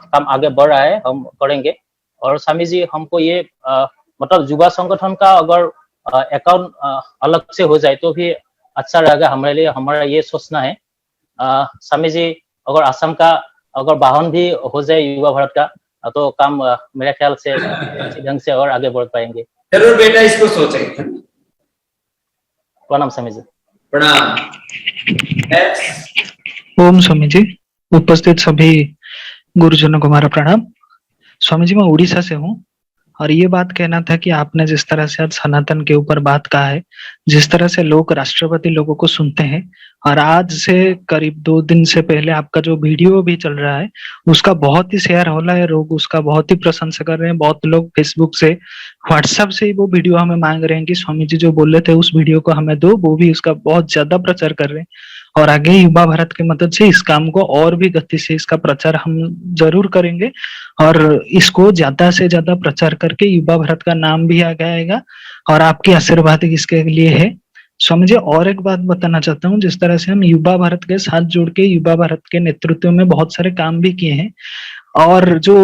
काम आगे बढ़ रहा है हम करेंगे। और स्वामी जी, हमको ये मतलब युवा संगठन का अगर अकाउंट अलग से हो जाए तो भी अच्छा रहेगा हमारे लिए, हमारा ये सोचना है। स्वामी जी, अगर असम का अगर वाहन भी हो जाए युवा भारत का, तो काम मेरे ख्याल से अच्छे ढंग से और आगे बढ़ पाएंगे। जरूर बेटा, इसको सोचेंगे। प्रणाम स्वामी जी। प्रणाम। ओम स्वामी जी, उपस्थित सभी गुरुजनों को हमारा प्रणाम। स्वामी जी, मैं उड़ीसा से हूँ और ये बात कहना था कि आपने जिस तरह से आज सनातन के ऊपर बात कहा है, जिस तरह से लोग राष्ट्रपति लोगों को सुनते हैं, और आज से करीब 2 दिन से पहले आपका जो वीडियो भी चल रहा है उसका बहुत ही शेयर हो रहा है, लोग उसका बहुत ही प्रशंसा कर रहे हैं। बहुत लोग फेसबुक से, व्हाट्सएप से वो वीडियो हमें मांग रहे हैं कि स्वामी जी जो बोले थे उस वीडियो को हमें दो, वो भी उसका बहुत ज्यादा प्रचार कर रहे हैं। और आगे युवा भारत की मदद से इस काम को और भी गति से इसका प्रचार हम जरूर करेंगे और इसको ज्यादा से ज्यादा प्रचार करके युवा भारत का नाम भी आगे आएगा और आपकी आशीर्वाद इसके लिए है। स्वामी जी, और एक बात बताना चाहता हूँ, जिस तरह से हम युवा भारत के साथ जुड़ के युवा भारत के नेतृत्व में बहुत सारे काम भी किए हैं, और जो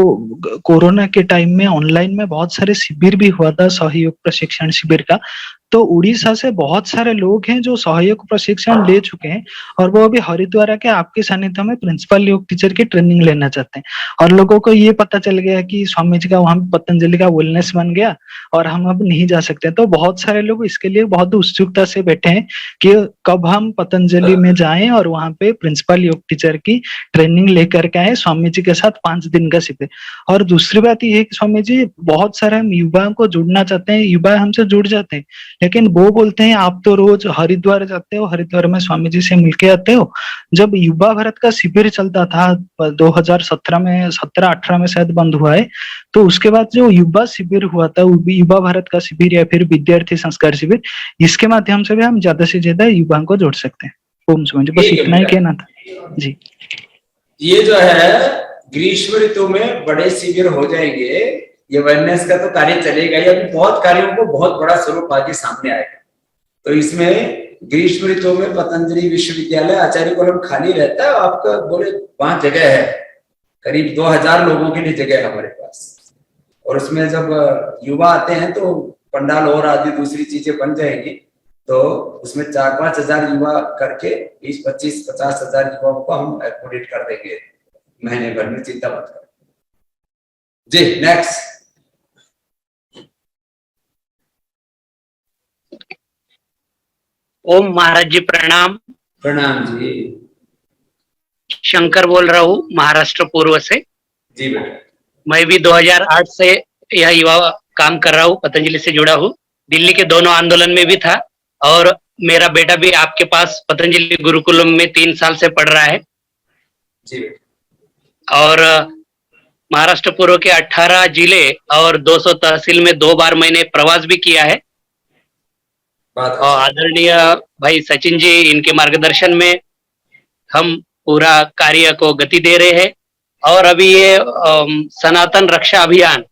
कोरोना के टाइम में ऑनलाइन में बहुत सारे शिविर भी हुआ था, सहयोग प्रशिक्षण शिविर का, तो उड़ीसा से बहुत सारे लोग हैं जो सहयोग प्रशिक्षण ले चुके हैं और वो अभी हरिद्वार के आपके सानिध्य में प्रिंसिपल योग टीचर की ट्रेनिंग लेना चाहते हैं। और लोगों को ये पता चल गया कि स्वामी जी का वहां पतंजलि का वेलनेस बन गया और हम अब नहीं जा सकते। तो बहुत सारे लोग इसके लिए बहुत उत्सुकता से बैठे हैं कि कब हम पतंजलि में जाएं और वहां पे प्रिंसिपल योग टीचर की ट्रेनिंग लेकर के आए स्वामी जी के साथ 5 दिन का शिविर। और दूसरी बात ये है कि स्वामी जी, बहुत सारे हम युवाओं को जुड़ना चाहते हैं, युवा हमसे जुड़ जाते हैं, लेकिन वो बोलते हैं आप तो रोज हरिद्वार जाते हो, हरिद्वार में स्वामी जी से मिलके आते हो। जब युवा भारत का शिविर चलता था 2017 में, 17-18 में शायद बंद हुआ है, तो उसके बाद जो युवा शिविर हुआ था, युवा भारत का शिविर या फिर विद्यार्थी संस्कार शिविर, इसके माध्यम से भी हम ज्यादा से ज्यादा युवाओं को जोड़ सकते हैं। ओम स्वामी जी, बस इतना ही कहना था जी। ये जो है ग्रीष्म ऋतु में बड़े शिविर हो जाएंगे, ये अवेयरनेस का तो कार्य चलेगा ही, अभी बहुत कार्यों को बहुत बड़ा स्वरूप आगे सामने आएगा। तो इसमें ग्रीष्म ऋतु में पतंजलि विश्वविद्यालय आचार्य कॉलम खाली रहता है, आपका बोले 5 जगह है, करीब 2000 लोगों के लिए जगह है हमारे पास। और उसमें जब युवा आते हैं तो पंडाल और आदि दूसरी चीजें बन जाएंगी तो उसमें 4-5 हजार युवा करके 20-25-50 हजार युवाओं को हम एकोमोडेट कर देंगे महीने भर में, चिंता मत करो जी। नेक्स्ट। ओम महाराज जी प्रणाम। प्रणाम जी। शंकर बोल रहा हूँ महाराष्ट्र पूर्व से। जी बेटा। मैं भी 2008 से यह युवा काम कर रहा हूँ, पतंजलि से जुड़ा हूँ। दिल्ली के दोनों आंदोलन में भी था और मेरा बेटा भी आपके पास पतंजलि गुरुकुलम में 3 साल से पढ़ रहा है। जी। और महाराष्ट्र पूर्व के 18 जिले और 200 तहसील में 2 बार मैंने प्रवास भी किया है। और आदरणीय भाई सचिन जी, इनके मार्गदर्शन में हम पूरा कार्य को गति दे रहे हैं। और अभी ये सनातन रक्षा अभियान,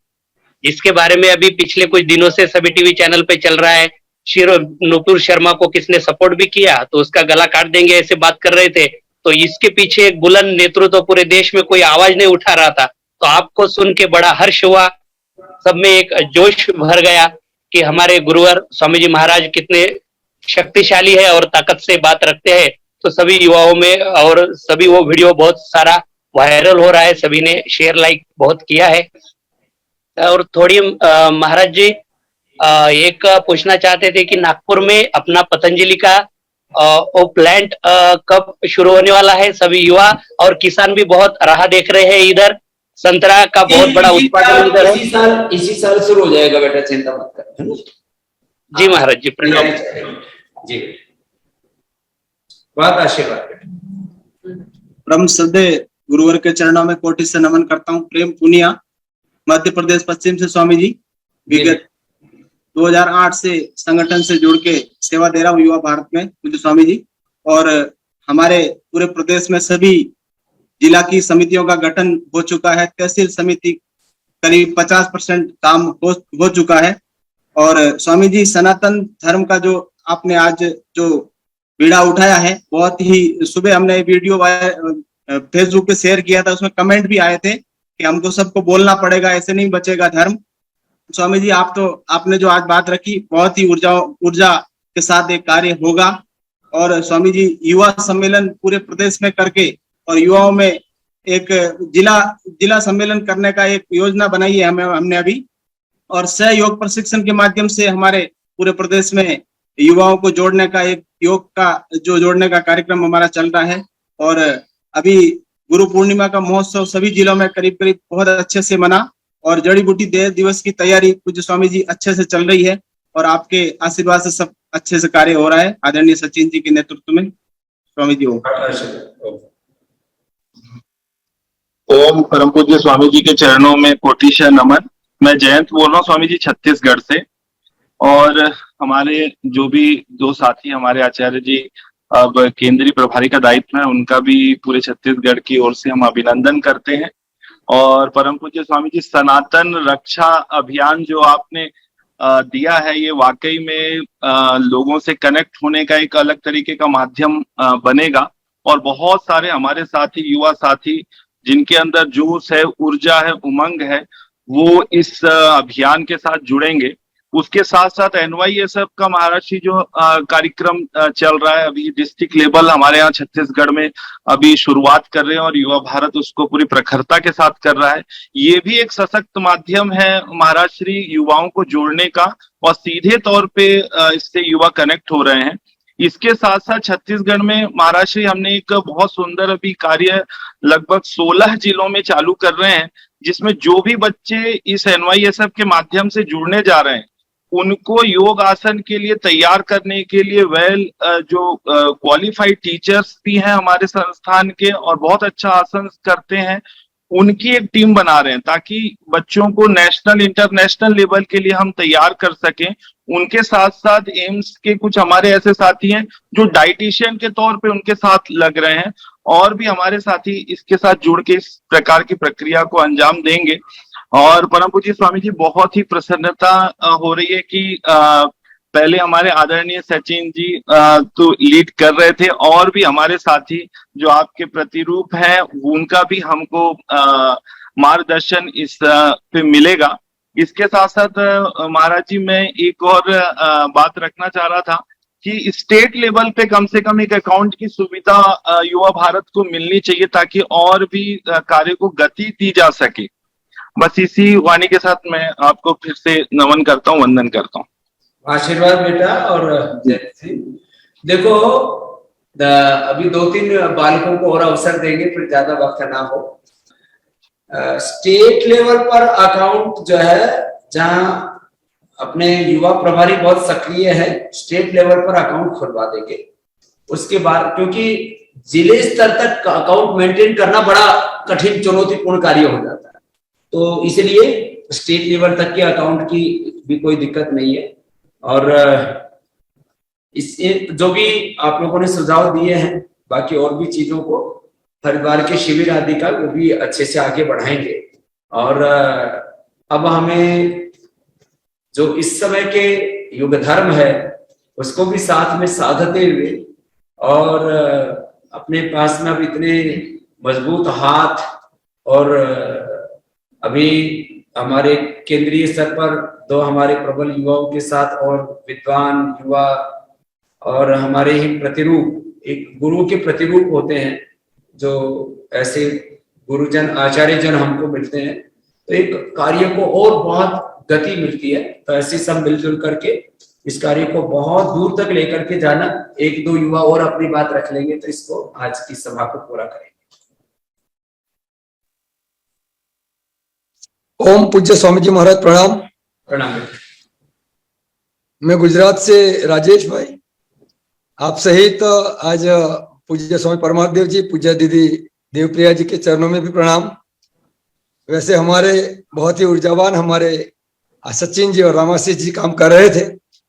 जिसके बारे में अभी पिछले कुछ दिनों से सभी टीवी चैनल पे चल रहा है, नुपुर शर्मा को किसने सपोर्ट भी किया तो उसका गला काट देंगे ऐसे बात कर रहे थे। तो इसके पीछे एक बुलंद नेतृत्व, पूरे देश में कोई आवाज नहीं उठा रहा था। तो आपको सुन के बड़ा हर्ष हुआ, सब में एक जोश भर गया कि हमारे गुरुवर स्वामी जी महाराज कितने शक्तिशाली है और ताकत से बात रखते हैं। तो सभी युवाओं में और सभी वो वीडियो बहुत सारा वायरल हो रहा है, सभी ने शेयर लाइक बहुत किया है। और थोड़ी महाराज जी एक पूछना चाहते थे कि नागपुर में अपना पतंजलि का वो प्लांट कब शुरू होने वाला है? सभी युवा और किसान भी बहुत राह देख रहे हैं। इधर संतरा का बहुत बड़ा उत्पादन इधर है। इसी साल शुरू हो जाएगा बेटा, चिंता मत कर। जी महाराज जी प्रणाम जी। बहुत आशीर्वाद। परम श्रद्धेय गुरुवर के चरणों में कोटि से नमन करता हूँ। प्रेम पुनिया, मध्य प्रदेश पश्चिम से स्वामी जी। विगत 2008 से संगठन से जुड़ के सेवा दे रहा हूँ युवा भारत में मुझे स्वामी जी। और हमारे पूरे प्रदेश में सभी जिला की समितियों का गठन हो चुका है। तहसील समिति करीब 50% काम हो चुका है। और स्वामी जी, सनातन धर्म का जो आपने आज जो बीड़ा उठाया है, बहुत ही, सुबह हमने वीडियो फेसबुक पे शेयर किया था, उसमें कमेंट भी आए थे कि हमको सबको बोलना पड़ेगा, ऐसे नहीं बचेगा धर्म। स्वामी जी, आपने जो आज बात रखी, बहुत ही ऊर्जा के साथ एक कार्य होगा। और स्वामी जी, युवा सम्मेलन पूरे प्रदेश में करके और युवाओं में एक जिला सम्मेलन करने का एक योजना बनाई है हमने अभी। और सहयोग प्रशिक्षण के माध्यम से हमारे पूरे प्रदेश में युवाओं को जोड़ने का, एक योग का जो जोड़ने का कार्यक्रम हमारा चल रहा है। और अभी गुरु पूर्णिमा का महोत्सव सभी जिलों में करीब बहुत अच्छे से मना। और जड़ी बूटी देह दिवस की तैयारी पूज्य स्वामी जी अच्छे से चल रही है। और आपके आशीर्वाद से सब अच्छे से कार्य हो रहा है, आदरणीय सचिन जी के नेतृत्व में। स्वामी जी ओम। परम पूज्य स्वामी जी के चरणों में कोटिशः नमन। मैं जयंत बोल रहा हूँ स्वामी जी, छत्तीसगढ़ से। और हमारे जो भी 2 साथी हमारे आचार्य जी अब केंद्रीय प्रभारी का दायित्व है, उनका भी पूरे छत्तीसगढ़ की ओर से हम अभिनंदन करते हैं। और परम पूज्य स्वामी जी, सनातन रक्षा अभियान जो आपने दिया है, ये वाकई में लोगों से कनेक्ट होने का एक अलग तरीके का माध्यम बनेगा। और बहुत सारे हमारे साथी, युवा साथी, जिनके अंदर जोश है, ऊर्जा है, उमंग है, वो इस अभियान के साथ जुड़ेंगे। उसके साथ साथ NYSF का महाराष्ट्र जो कार्यक्रम चल रहा है, अभी डिस्ट्रिक्ट लेवल हमारे यहाँ छत्तीसगढ़ में अभी शुरुआत कर रहे हैं और युवा भारत उसको पूरी प्रखरता के साथ कर रहा है। ये भी एक सशक्त माध्यम है महाराष्ट्री युवाओं को जोड़ने का और सीधे तौर पे इससे युवा कनेक्ट हो रहे हैं। इसके साथ साथ छत्तीसगढ़ में महाराष्ट्र हमने एक बहुत सुंदर अभी कार्य लगभग 16 जिलों में चालू कर रहे हैं, जिसमें जो भी बच्चे इस NYSF के माध्यम से जुड़ने जा रहे हैं, उनको योग आसन के लिए तैयार करने के लिए जो क्वालिफाइड टीचर्स भी हैं हमारे संस्थान के और बहुत अच्छा आसन करते हैं, उनकी एक टीम बना रहे हैं ताकि बच्चों को नेशनल इंटरनेशनल लेवल के लिए हम तैयार कर सकें। उनके साथ साथ एम्स के कुछ हमारे ऐसे साथी हैं जो डाइटिशियन के तौर पे उनके साथ लग रहे हैं, और भी हमारे साथी इसके साथ जुड़ के इस प्रकार की प्रक्रिया को अंजाम देंगे। और परम पूज्य स्वामी जी, बहुत ही प्रसन्नता हो रही है कि पहले हमारे आदरणीय सचिन जी तो लीड कर रहे थे, और भी हमारे साथी जो आपके प्रतिरूप हैं, उनका भी हमको मार्गदर्शन इस पे मिलेगा। इसके साथ साथ महाराज जी मैं एक और बात रखना चाह रहा था कि स्टेट लेवल पे कम से कम एक अकाउंट की सुविधा युवा भारत को मिलनी चाहिए, ताकि और भी कार्य को गति दी जा सके। बस इसी वाणी के साथ मैं आपको फिर से नमन करता हूँ, वंदन करता हूँ। आशीर्वाद बेटा। और जय सिंह, देखो अभी 2-3 बालकों को और अवसर देंगे, फिर ज्यादा वक्त ना हो। स्टेट लेवल पर अकाउंट जो है, जहां अपने युवा प्रभारी बहुत सक्रिय है, स्टेट लेवल पर अकाउंट खुलवा देंगे। उसके बाद, क्योंकि जिले स्तर तक अकाउंट मेंटेन करना बड़ा कठिन चुनौतीपूर्ण कार्य हो जाता है, तो इसलिए स्टेट लेवल तक के अकाउंट की भी कोई दिक्कत नहीं है। और इस जो भी आप लोगों ने सुझाव दिए हैं, बाकी और भी चीजों को हरिद्वार के शिविर आदि का वो भी अच्छे से आगे बढ़ाएंगे। और अब हमें जो इस समय के युग धर्म है उसको भी साथ में साधते हुए, और अपने पास में अब इतने मजबूत हाथ, और अभी हमारे केंद्रीय स्तर पर 2 हमारे प्रबल युवाओं के साथ और विद्वान युवा, और हमारे ही प्रतिरूप, एक गुरु के प्रतिरूप होते हैं, जो ऐसे गुरुजन आचार्यजन हमको मिलते हैं, तो एक कार्य को और बहुत गति मिलती है। तो ऐसे सब मिलजुल करके इस कार्य को बहुत दूर तक लेकर के जाना। 1-2 युवा और अपनी बात रख लेंगे तो इसको आज की सभा को पूरा करेंगे। ओम पूज्य स्वामी जी महाराज प्रणाम। प्रणाम। मैं गुजरात से राजेश भाई, आप सहित आज पूज्य स्वामी परमात्म देव जी, पूज्य दीदी देवप्रिया जी के चरणों में भी प्रणाम। वैसे हमारे बहुत ही ऊर्जावान हमारे सचिन जी और रामाशीष जी काम कर रहे थे,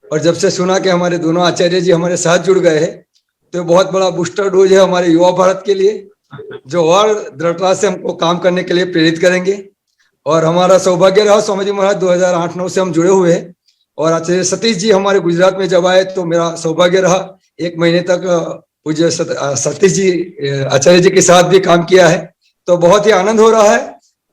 और जब से सुना कि हमारे दोनों आचार्य जी हमारे साथ जुड़ गए हैं, तो बहुत बड़ा बूस्टर डोज है हमारे युवा भारत के लिए, जो और दृढ़ता से हमको काम करने के लिए प्रेरित करेंगे। और हमारा सौभाग्य रहा, स्वामी जी महाराज 2008-9 से हम जुड़े हुए हैं, और आचार्य सतीश जी हमारे गुजरात में जब आए तो मेरा सौभाग्य रहा 1 महीने तक पूज्य सतीश जी आचार्य जी के साथ भी काम किया है। तो बहुत ही आनंद हो रहा है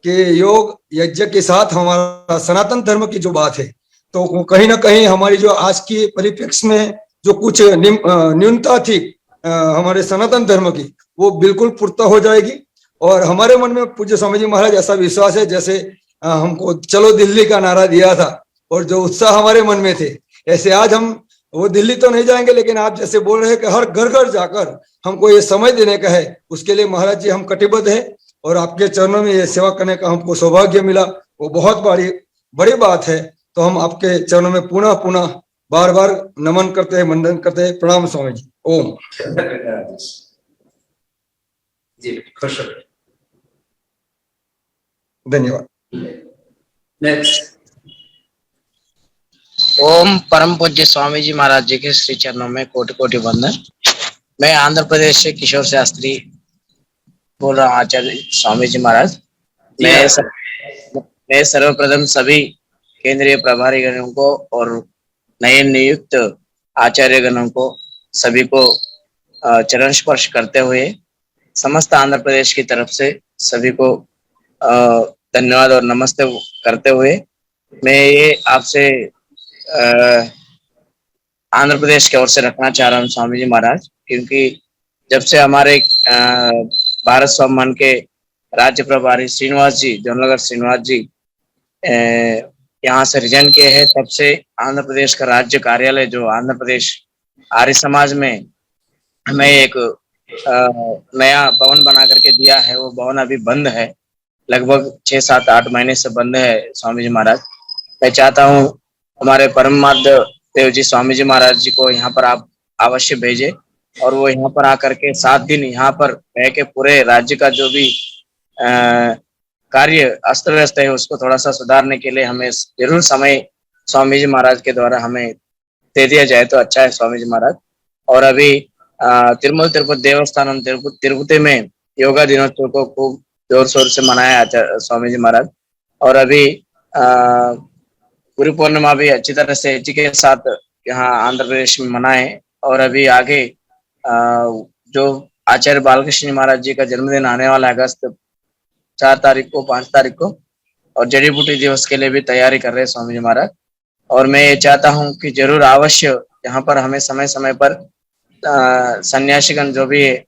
कि योग यज्ञ के साथ हमारा सनातन धर्म की जो बात है, तो कहीं ना कहीं हमारी जो आज की परिप्रेक्ष्य में जो कुछ न्यूनता थी हमारे सनातन धर्म की, वो बिल्कुल पूर्त हो जाएगी। और हमारे मन में पूज्य स्वामी जी महाराज ऐसा विश्वास है, जैसे हमको चलो दिल्ली का नारा दिया था, और जो उत्साह हमारे मन में थे, ऐसे आज हम वो दिल्ली तो नहीं जाएंगे, लेकिन आप जैसे बोल रहे हैं कि हर घर घर जाकर हमको ये समय देने का है, उसके लिए महाराज जी हम कटिबद्ध हैं। और आपके चरणों में ये सेवा करने का हमको सौभाग्य मिला, वो बहुत बड़ी बात है। तो हम आपके चरणों में पुनः पुनः बार बार नमन करते हैं, वंदन करते हैं। प्रणाम स्वामी जी। ओम। जी खुश हो। धन्यवाद। नेक्स्ट। ओम परम पूज्य स्वामी जी महाराज जी के श्री चरणों में कोटि कोटि वंदन। मैं आंध्र प्रदेश से किशोर शास्त्री बोल रहा हूँ आचार्य स्वामी जी महाराज। मैं सर्वप्रथम सभी केंद्रीय प्रभारी गणों को और नए नियुक्त आचार्य गणों को सभी को चरण स्पर्श करते हुए समस्त आंध्र प्रदेश की तरफ से सभी को धन्यवाद और नमस्ते करते हुए मैं ये आपसे आंध्र प्रदेश की ओर से रखना चाह रहा हूँ स्वामी जी महाराज, क्योंकि जब से हमारे भारत सम्मान के राज्य प्रभारी श्रीनिवास जी, जमनगर श्रीनिवास जी यहाँ से रिजाइन किए हैं, तब से आंध्र प्रदेश का राज्य कार्यालय जो आंध्र प्रदेश आर्य समाज में हमें एक नया भवन बना करके दिया है। वो भवन अभी बंद है, लगभग 6-7-8 महीने से बंद है स्वामी जी महाराज। मैं चाहता हूँ हमारे परमात्म देव जी स्वामी जी महाराज जी को यहाँ पर आप अवश्य भेजें, और वो यहाँ पर आकर के 7 दिन यहाँ पर रह के पूरे राज्य का जो भी कार्य अस्त व्यस्त है उसको थोड़ा सा सुधारने के लिए हमें जरूर समय स्वामी जी महाराज के द्वारा हमें दे दिया जाए तो अच्छा है स्वामी जी महाराज। और अभी तिरुमल तिरुपति देवस्थानम तिरुपति में योगा दिनोत्सव को खूब जोर शोर से मनाया स्वामी जी महाराज, और अभी गुरु पूर्णिमा भी अच्छी तरह से जी के साथ यहाँ आंध्र प्रदेश में मनाए। और अभी आगे जो आचार्य बालकृष्ण महाराज जी का जन्मदिन आने वाला है अगस्त 4 तारीख को 5 तारीख को, और जड़ी बूटी दिवस के लिए भी तैयारी कर रहे हैं स्वामी जी महाराज। और मैं ये चाहता हूँ कि जरूर अवश्य यहाँ पर हमें समय समय पर सन्यासीगण जो भी है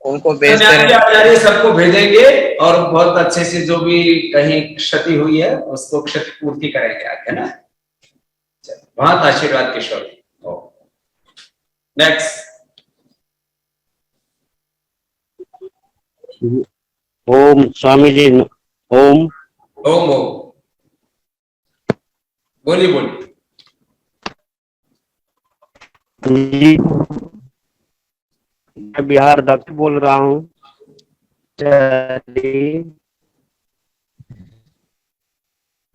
उनको भेजते सन्यासी रहे। आचार्य सबको भेजेंगे और बहुत अच्छे से जो भी कहीं क्षति हुई है उसको क्षति पूर्ति करेंगे आगे, है ना। बहुत आशीर्वाद किशोर। नेक्स्ट। ओम स्वामी जी। ओम ओम ओम। बोलिए बोलिए। जी मैं बिहार दक्ष बोल रहा हूँ।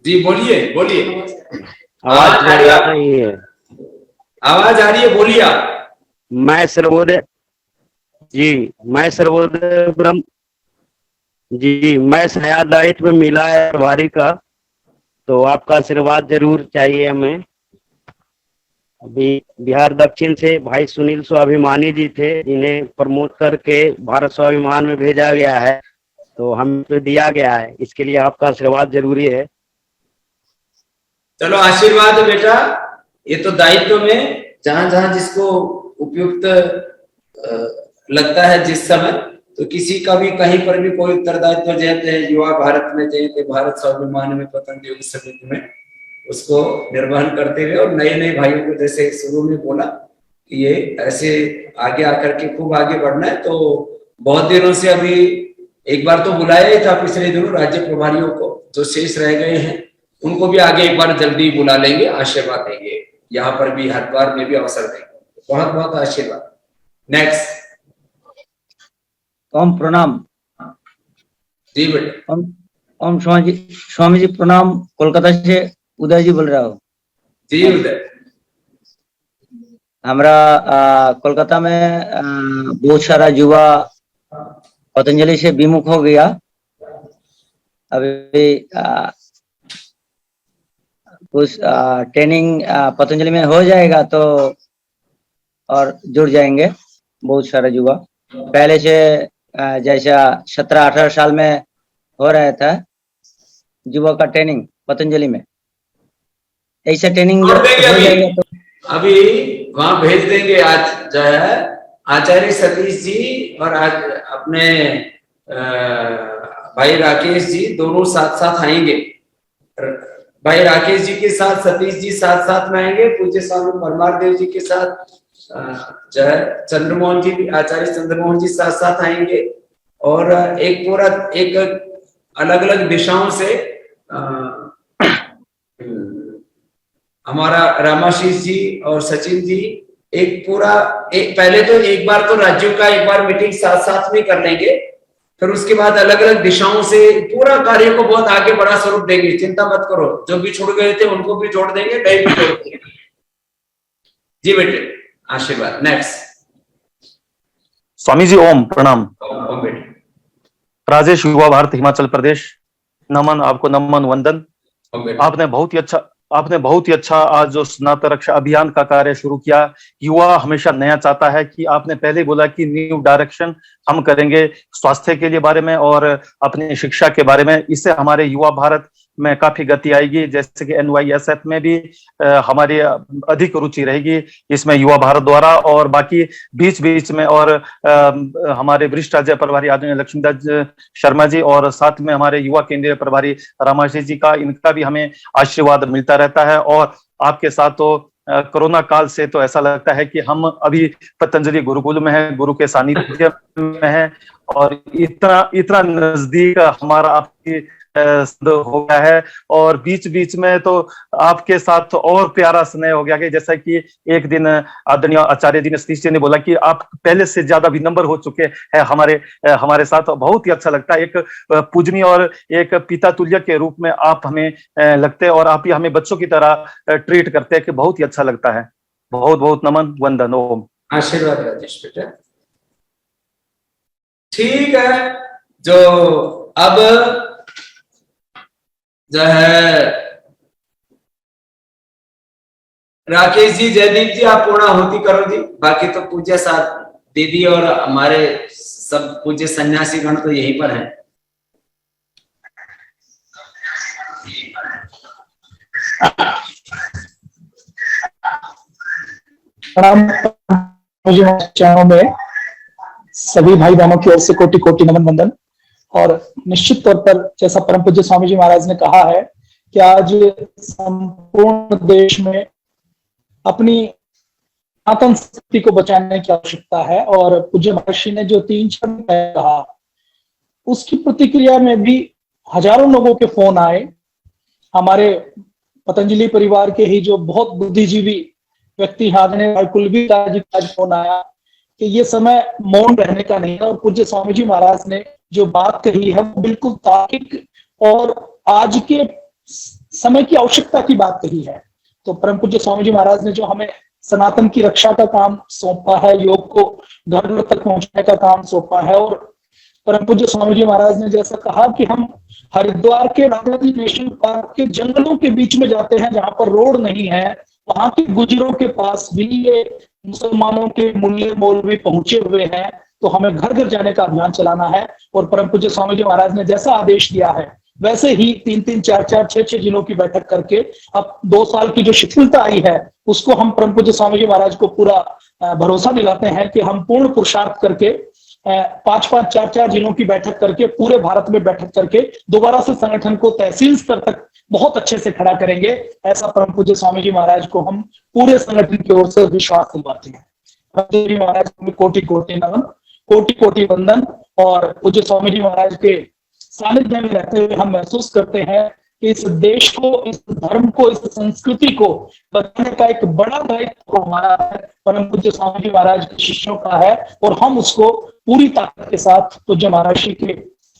जी बोलिए बोलिए। आवाज आ रही है? आवाज आ रही है, बोलिए आप। मैं सर्वोदय ब्रह्म जी, मैं सया दायित्व में मिला है प्रभारी का, तो आपका आशीर्वाद जरूर चाहिए हमें। अभी बिहार दक्षिण से भाई सुनील स्वाभिमानी जी थे, जिन्हें प्रमोट करके भारत स्वाभिमान में भेजा गया है, तो हम पे दिया गया है, इसके लिए आपका आशीर्वाद जरूरी है। चलो आशीर्वाद है बेटा। ये तो दायित्व में जहां जहां जिसको उपयुक्त लगता है जिस समय, तो किसी का भी कहीं पर भी कोई उत्तरदायित्व जयते है युवा भारत में जयते भारत स्वाभिमान में पतंग योग समिति में, उसको निर्वहन करते हुए और नए नए भाइयों को जैसे शुरू में बोला कि ये ऐसे आगे आकर के खूब आगे बढ़ना है। तो बहुत दिनों से अभी एक बार तो बुलाया ही था पिछले दिनों राज्य प्रभारियों को, जो शेष रह गए हैं उनको भी आगे एक बार जल्दी बुला लेंगे, आशीर्वाद देंगे, यहाँ पर भी हरिद्वार में भी अवसर देंगे। बहुत बहुत आशीर्वाद। नेक्स्ट। ओम प्रणाम। जी बेटा। ओम स्वामी जी प्रणाम। कोलकाता से उदय जी बोल रहा हूँ। जी उदय। हमारा कोलकाता में बहुत सारा युवा पतंजलि से विमुख हो गया। अभी कुछ ट्रेनिंग पतंजलि में हो जाएगा तो और जुड़ जाएंगे बहुत सारे युवा। पहले से जैसा 17-18 साल में हो रहा था युवा का ट्रेनिंग पतंजलि में, ऐसा ट्रेनिंग हो जाएगा तो अभी वहां भेज देंगे। आज जो है आचार्य सतीश जी और आज अपने भाई राकेश जी दोनों साथ साथ आएंगे। भाई राकेश जी के साथ सतीश जी साथ साथ में आएंगे। पूज्य स्वामी परमार देव जी के साथ जो है चंद्रमोहन जी, आचार्य चंद्रमोहन जी साथ साथ आएंगे। और एक पूरा एक अलग अलग दिशाओं से हमारा रामाशीष जी और सचिन जी एक पूरा पहले तो एक बार तो राज्यों का एक बार मीटिंग साथ साथ में कर लेंगे, फिर उसके बाद अलग अलग दिशाओं से पूरा कार्य को बहुत आगे बड़ा स्वरूप देंगे। चिंता मत करो, जो भी छूट गए थे उनको भी जोड़ देंगे, नए भी जोड़ देंगे। जी बेटे आशीर्वाद। नेक्स्ट। स्वामी जी ओम प्रणाम। ओम बेटे। राजेश युवा भारत हिमाचल प्रदेश। नमन आपको, नमन वंदन। आपने बहुत ही अच्छा आज जो स्नातक रक्षा अभियान का कार्य शुरू किया। युवा हमेशा नया चाहता है कि आपने पहले बोला कि न्यू डायरेक्शन हम करेंगे स्वास्थ्य के लिए बारे में और अपनी शिक्षा के बारे में। इससे हमारे युवा भारत में काफी गति आएगी, जैसे कि NYSF में भी हमारी अधिक रुचि रहेगी इसमें युवा भारत द्वारा। और बाकी बीच बीच में और हमारे वरिष्ठ राज्य प्रभारी आदरणीय लक्ष्मीदास शर्मा जी और साथ में हमारे युवा केंद्रीय प्रभारी रामाशीष जी का, इनका भी हमें आशीर्वाद मिलता रहता है। और आपके साथ तो कोरोना काल से तो ऐसा लगता है कि हम अभी पतंजलि गुरुकुल में है, गुरु के सानिध्य में है और इतना नजदीक हमारा आपकी हो गया है। और बीच बीच में तो आपके साथ और प्यारा स्नेह हो गया कि जैसा कि एक दिन आदरणीय आचार्य जी ने, सतीश जी ने बोला कि आप पहले से ज्यादा विनम्र हो चुके हैं हमारे साथ। बहुत ही अच्छा लगता है, एक पूजनीय और एक पिता तुल्य के रूप में आप हमें लगते हैं और आप ही हमें बच्चों की तरह ट्रीट करते हैं कि बहुत ही अच्छा लगता है। बहुत बहुत नमन वंदन। ओम। आशीर्वाद राजेश बेटा। ठीक है, जो अब जो है राकेश जी, जयदीप जी, आप पूर्ण आहुति करो जी। बाकी तो पूज्य साथ दीदी और हमारे सब पूज्य सन्यासी गण तो यहीं पर हैं। प्रणाम। मुझे चरणों में सभी भाई बहनों की ओर से कोटि कोटि नमन वंदन। और निश्चित तौर पर जैसा परम पूज्य स्वामी जी महाराज ने कहा है कि आज संपूर्ण देश में अपनी सनातन संस्कृति को बचाने की आवश्यकता है। और पूज्य महर्षि ने जो 3 शब्द कहा उसकी प्रतिक्रिया में भी हजारों लोगों के फोन आए। हमारे पतंजलि परिवार के ही जो बहुत बुद्धिजीवी व्यक्ति आदरणीय कुलबीर जी का फोन आया कि ये समय मौन रहने का नहीं है। और पूज्य स्वामी जी महाराज ने जो बात कही है वो बिल्कुल तार्किक और आज के समय की आवश्यकता की बात कही है। तो परम पूज्य स्वामी जी महाराज ने जो हमें सनातन की रक्षा का काम सौंपा है, योग को घर घर तक पहुंचाने का काम सौंपा है। और परम पूज्य स्वामी जी महाराज ने जैसा कहा कि हम हरिद्वार के राजाजी नेशनल पार्क के जंगलों के बीच में जाते हैं जहां पर रोड नहीं है, वहां के गुजरों के पास भी ये मुसलमानों के मुल्ले मौलवी पहुंचे हुए हैं। तो हमें घर घर जाने का अभियान चलाना है। और परम पूज्य स्वामी जी महाराज ने जैसा आदेश दिया है वैसे ही 3-3, 4-4, 6-6 जिलों की बैठक करके अब 2 साल की जो शिथिलता आई है उसको हम परम पूज्य स्वामी जी महाराज को पूरा भरोसा दिलाते हैं कि हम पूर्ण पुरुषार्थ करके 5-5, 4-4 जिलों की बैठक करके पूरे भारत में बैठक करके दोबारा से संगठन को तहसील स्तर तक बहुत अच्छे से खड़ा करेंगे। ऐसा परम पूज्य स्वामी जी महाराज को हम पूरे संगठन की ओर से विश्वास दिलवाते हैं। जी महाराज को कोटि कोटि नमन, कोटि कोटि वंदन। और पूज्य स्वामी जी महाराज के सानिध्य में रहते हुए हम महसूस करते हैं कि इस देश को, इस धर्म को, इस संस्कृति को बचाने का एक बड़ा दायित्व हमारा है, परम पूज्य स्वामी जी महाराज के शिष्यों का है। और हम उसको पूरी ताकत के साथ पूज्य महर्षि के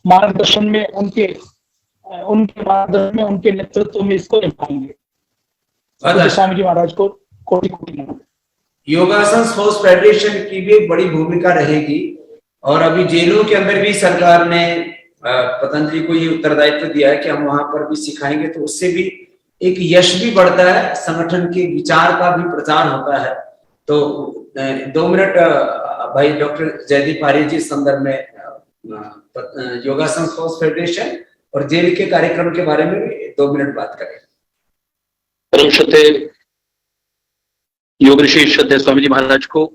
मार्गदर्शन में, उनके मार्गदर्शन में, उनके नेतृत्व में इसको निभाएंगे। पूज्य स्वामी जी महाराज को कोटि कोटि नमन। योगासन स्पोर्ट्स फेडरेशन की भी बड़ी भूमिका रहेगी। और अभी जेलों के अंदर भी सरकार ने पतंजलि को ये उत्तरदायित्व दिया है कि हम वहां पर भी सिखाएंगे, तो उससे भी एक यश भी बढ़ता है, संगठन के विचार का भी प्रचार होता है। तो 2 मिनट भाई डॉक्टर जयदीप आर्य जी इस संदर्भ में योगासन स्पोर्ट्स फेडरेशन और जेल के कार्यक्रम के बारे में भी 2 मिनट बात करें। परम श्रद्धेय योग ऋषि श्रद्धेय स्वामी जी महाराज को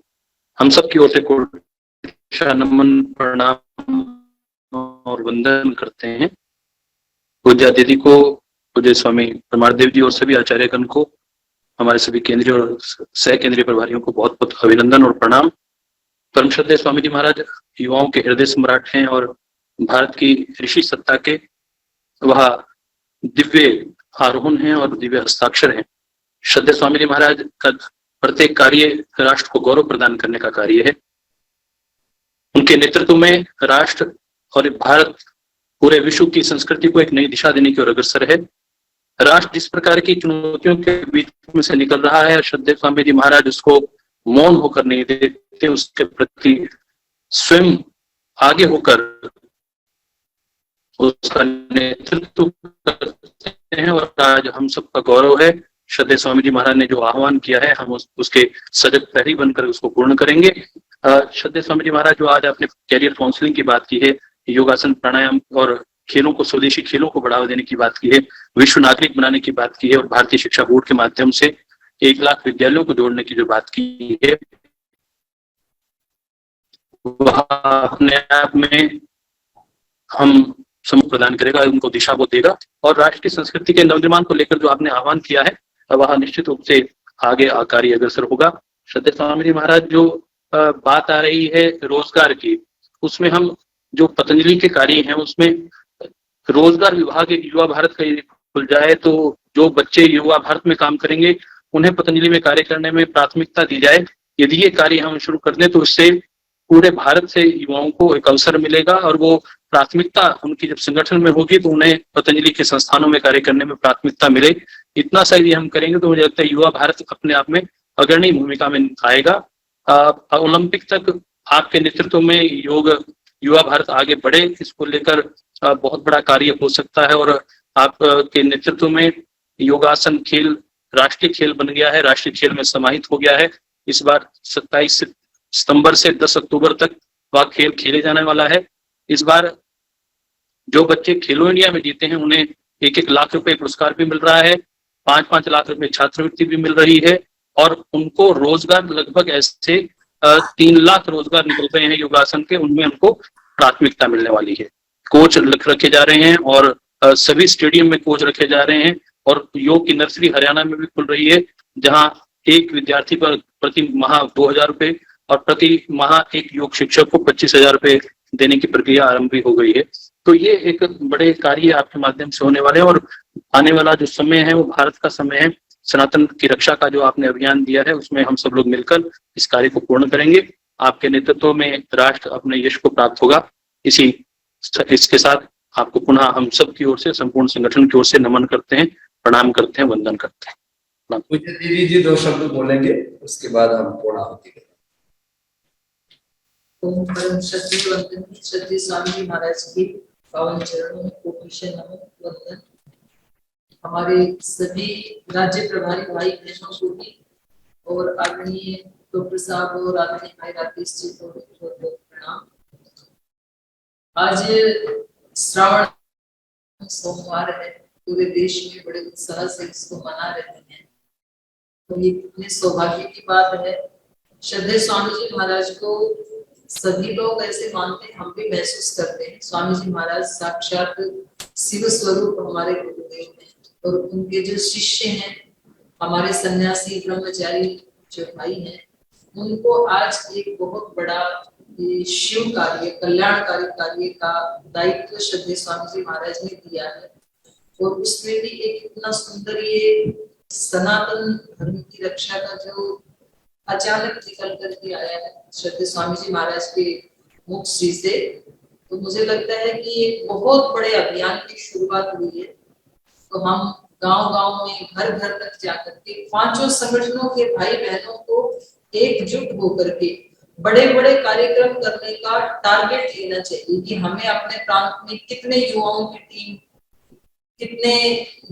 हम सब की ओर से कोटि नमन, प्रणाम और वंदन करते हैं। पूज्य दीदी को, पूज्य स्वामी परमादेव जी और सभी आचार्यगण को, हमारे सभी केंद्रीय और सह केंद्रीय प्रभारियों को बहुत बहुत अभिनंदन और प्रणाम। परम श्रद्धेय स्वामी जी महाराज युवाओं के हृदय सम्राट हैं और भारत की ऋषि सत्ता के वह दिव्य आरोहण हैं और दिव्य हस्ताक्षर हैं। श्रद्धेय स्वामी जी महाराज का प्रत्येक कार्य राष्ट्र को गौरव प्रदान करने का कार्य है। उनके नेतृत्व में राष्ट्र और भारत पूरे विश्व की संस्कृति को एक नई दिशा देने की ओर अग्रसर है। राष्ट्र जिस प्रकार की चुनौतियों के बीच में से निकल रहा है, श्रद्धेय स्वामी जी महाराज उसको मौन होकर नहीं देते, उसके प्रति स्वयं आगे होकर उसका नेतृत्व करते हैं। और आज हम सबका गौरव है, श्रद्धेय स्वामी जी महाराज ने जो आह्वान किया है हम उसके सजग प्रहरी बनकर उसको पूर्ण करेंगे। श्रद्धेय स्वामी जी महाराज जो आज आपने कैरियर काउंसलिंग की बात की है, योगासन, प्राणायाम और खेलों को, स्वदेशी खेलों को बढ़ावा देने की बात की है, विश्व नागरिक बनाने की बात की है और भारतीय शिक्षा बोर्ड के माध्यम से 1 लाख विद्यालयों को जोड़ने की जो बात की है, वह अपने आप में हम समूह प्रदान करेगा, उनको दिशा बोध देगा। और राष्ट्र की संस्कृति के नवनिर्माण को लेकर जो आपने आह्वान किया है वह निश्चित रूप से आगे आकारी अग्रसर होगा। श्रद्धेय स्वामी जी महाराज जो बात आ रही है रोजगार की, उसमें हम जो पतंजलि के कार्य हैं उसमें रोजगार विभाग एक युवा भारत का खुल जाए तो जो बच्चे युवा भारत में काम करेंगे उन्हें पतंजलि में कार्य करने में प्राथमिकता दी जाए। यदि ये कार्य हम शुरू कर दें तो इससे पूरे भारत से युवाओं को एक अवसर मिलेगा और वो प्राथमिकता उनकी जब संगठन में होगी तो उन्हें पतंजलि के संस्थानों में कार्य करने में प्राथमिकता मिले। इतना सा यदि हम करेंगे तो मुझे लगता है युवा भारत अपने आप में अग्रणी भूमिका में आएगा। ओलंपिक तक आपके नेतृत्व में योग युवा भारत आगे बढ़े, इसको लेकर बहुत बड़ा कार्य हो सकता है। और आपके नेतृत्व में योगासन खेल राष्ट्रीय खेल बन गया है, राष्ट्रीय खेल में समाहित हो गया है। इस बार 27 सितंबर से 10 अक्टूबर तक वह खेल खेले जाने वाला है। इस बार जो बच्चे खेलो इंडिया में जीते हैं उन्हें 1-1 लाख रुपए पुरस्कार भी मिल रहा है। 5-5 लाख रुपए छात्रवृत्ति भी मिल रही है और उनको रोजगार लगभग ऐसे 3 लाख रोजगार निकल रहे हैं योगासन के, उनमें उनको प्राथमिकता मिलने वाली है। कोच रखे जा रहे हैं और सभी स्टेडियम में कोच रखे जा रहे हैं और योग की नर्सरी हरियाणा में भी खुल रही है, जहां एक विद्यार्थी पर प्रति माह 2,000 रुपए और प्रति माह एक योग शिक्षक को 25,000 रुपए देने की प्रक्रिया आरंभ भी हो गई है। तो ये एक बड़े कार्य आपके माध्यम से होने वाले हैं और आने वाला जो समय है वो भारत का समय है। सनातन की रक्षा का जो आपने अभियान दिया है उसमें हम सब लोग मिलकर इस कार्य को पूर्ण करेंगे। आपके नेतृत्व में राष्ट्र अपने यश को प्राप्त होगा। इसके साथ आपको पुनः हम सब की ओर से, संपूर्ण संगठन की ओर से नमन करते हैं, प्रणाम करते हैं, वंदन करते हैं। पूज्य दीदी जी 2 शब्द बोलेंगे, उसके बाद हम पूर्णाहुति करेंगे। ओम परम श्रद्धेय वंदनीय श्रद्धेय स्वामी जी महाराज के पावन चरणों में कोटि नमन वंदन। हमारे सभी राज्य प्रभारी भाई बहनों को भी और आदरणीय डॉक्टर साहब और आदरणीय भाई राकेश जी को बहुत बहुत प्रणाम। आज श्रावण सोमवार है, पूरे देश में बड़े उत्साह से इसको मना रहे हैं, तो ये कितने सौभाग्य की बात है। श्रद्धेय स्वामी जी महाराज को सभी लोग ऐसे मानते हैं, हम भी महसूस करते हैं। स्वामी जी महाराज साक्षात शिव स्वरूप हमारे गुरुदेव हैं और उनके जो शिष्य हैं, हमारे सन्यासी ब्रह्मचारी जो भाई हैं, उनको आज एक बहुत बड़ा शिव कार्य, कल्याणकारी कार्य का दायित्व श्रद्धेय स्वामी जी महाराज ने दिया है और उसमें भी एक इतना सुंदर ये सनातन धर्म की रक्षा का जो अचानक निकल करके आया है श्रद्धेय स्वामी जी महाराज के मुख श्री से, तो मुझे लगता है कि एक बहुत बड़े अभियान की शुरुआत हुई है। तो हम गांव-गांव में, घर-घर तक जाकर के 5 संगठनों के भाई बहनों को एकजुट होकर के बड़े-बड़े कार्यक्रम करने का टारगेट लेना चाहिए कि हमें अपने प्रांत में कितने युवाओं की टीम, कितने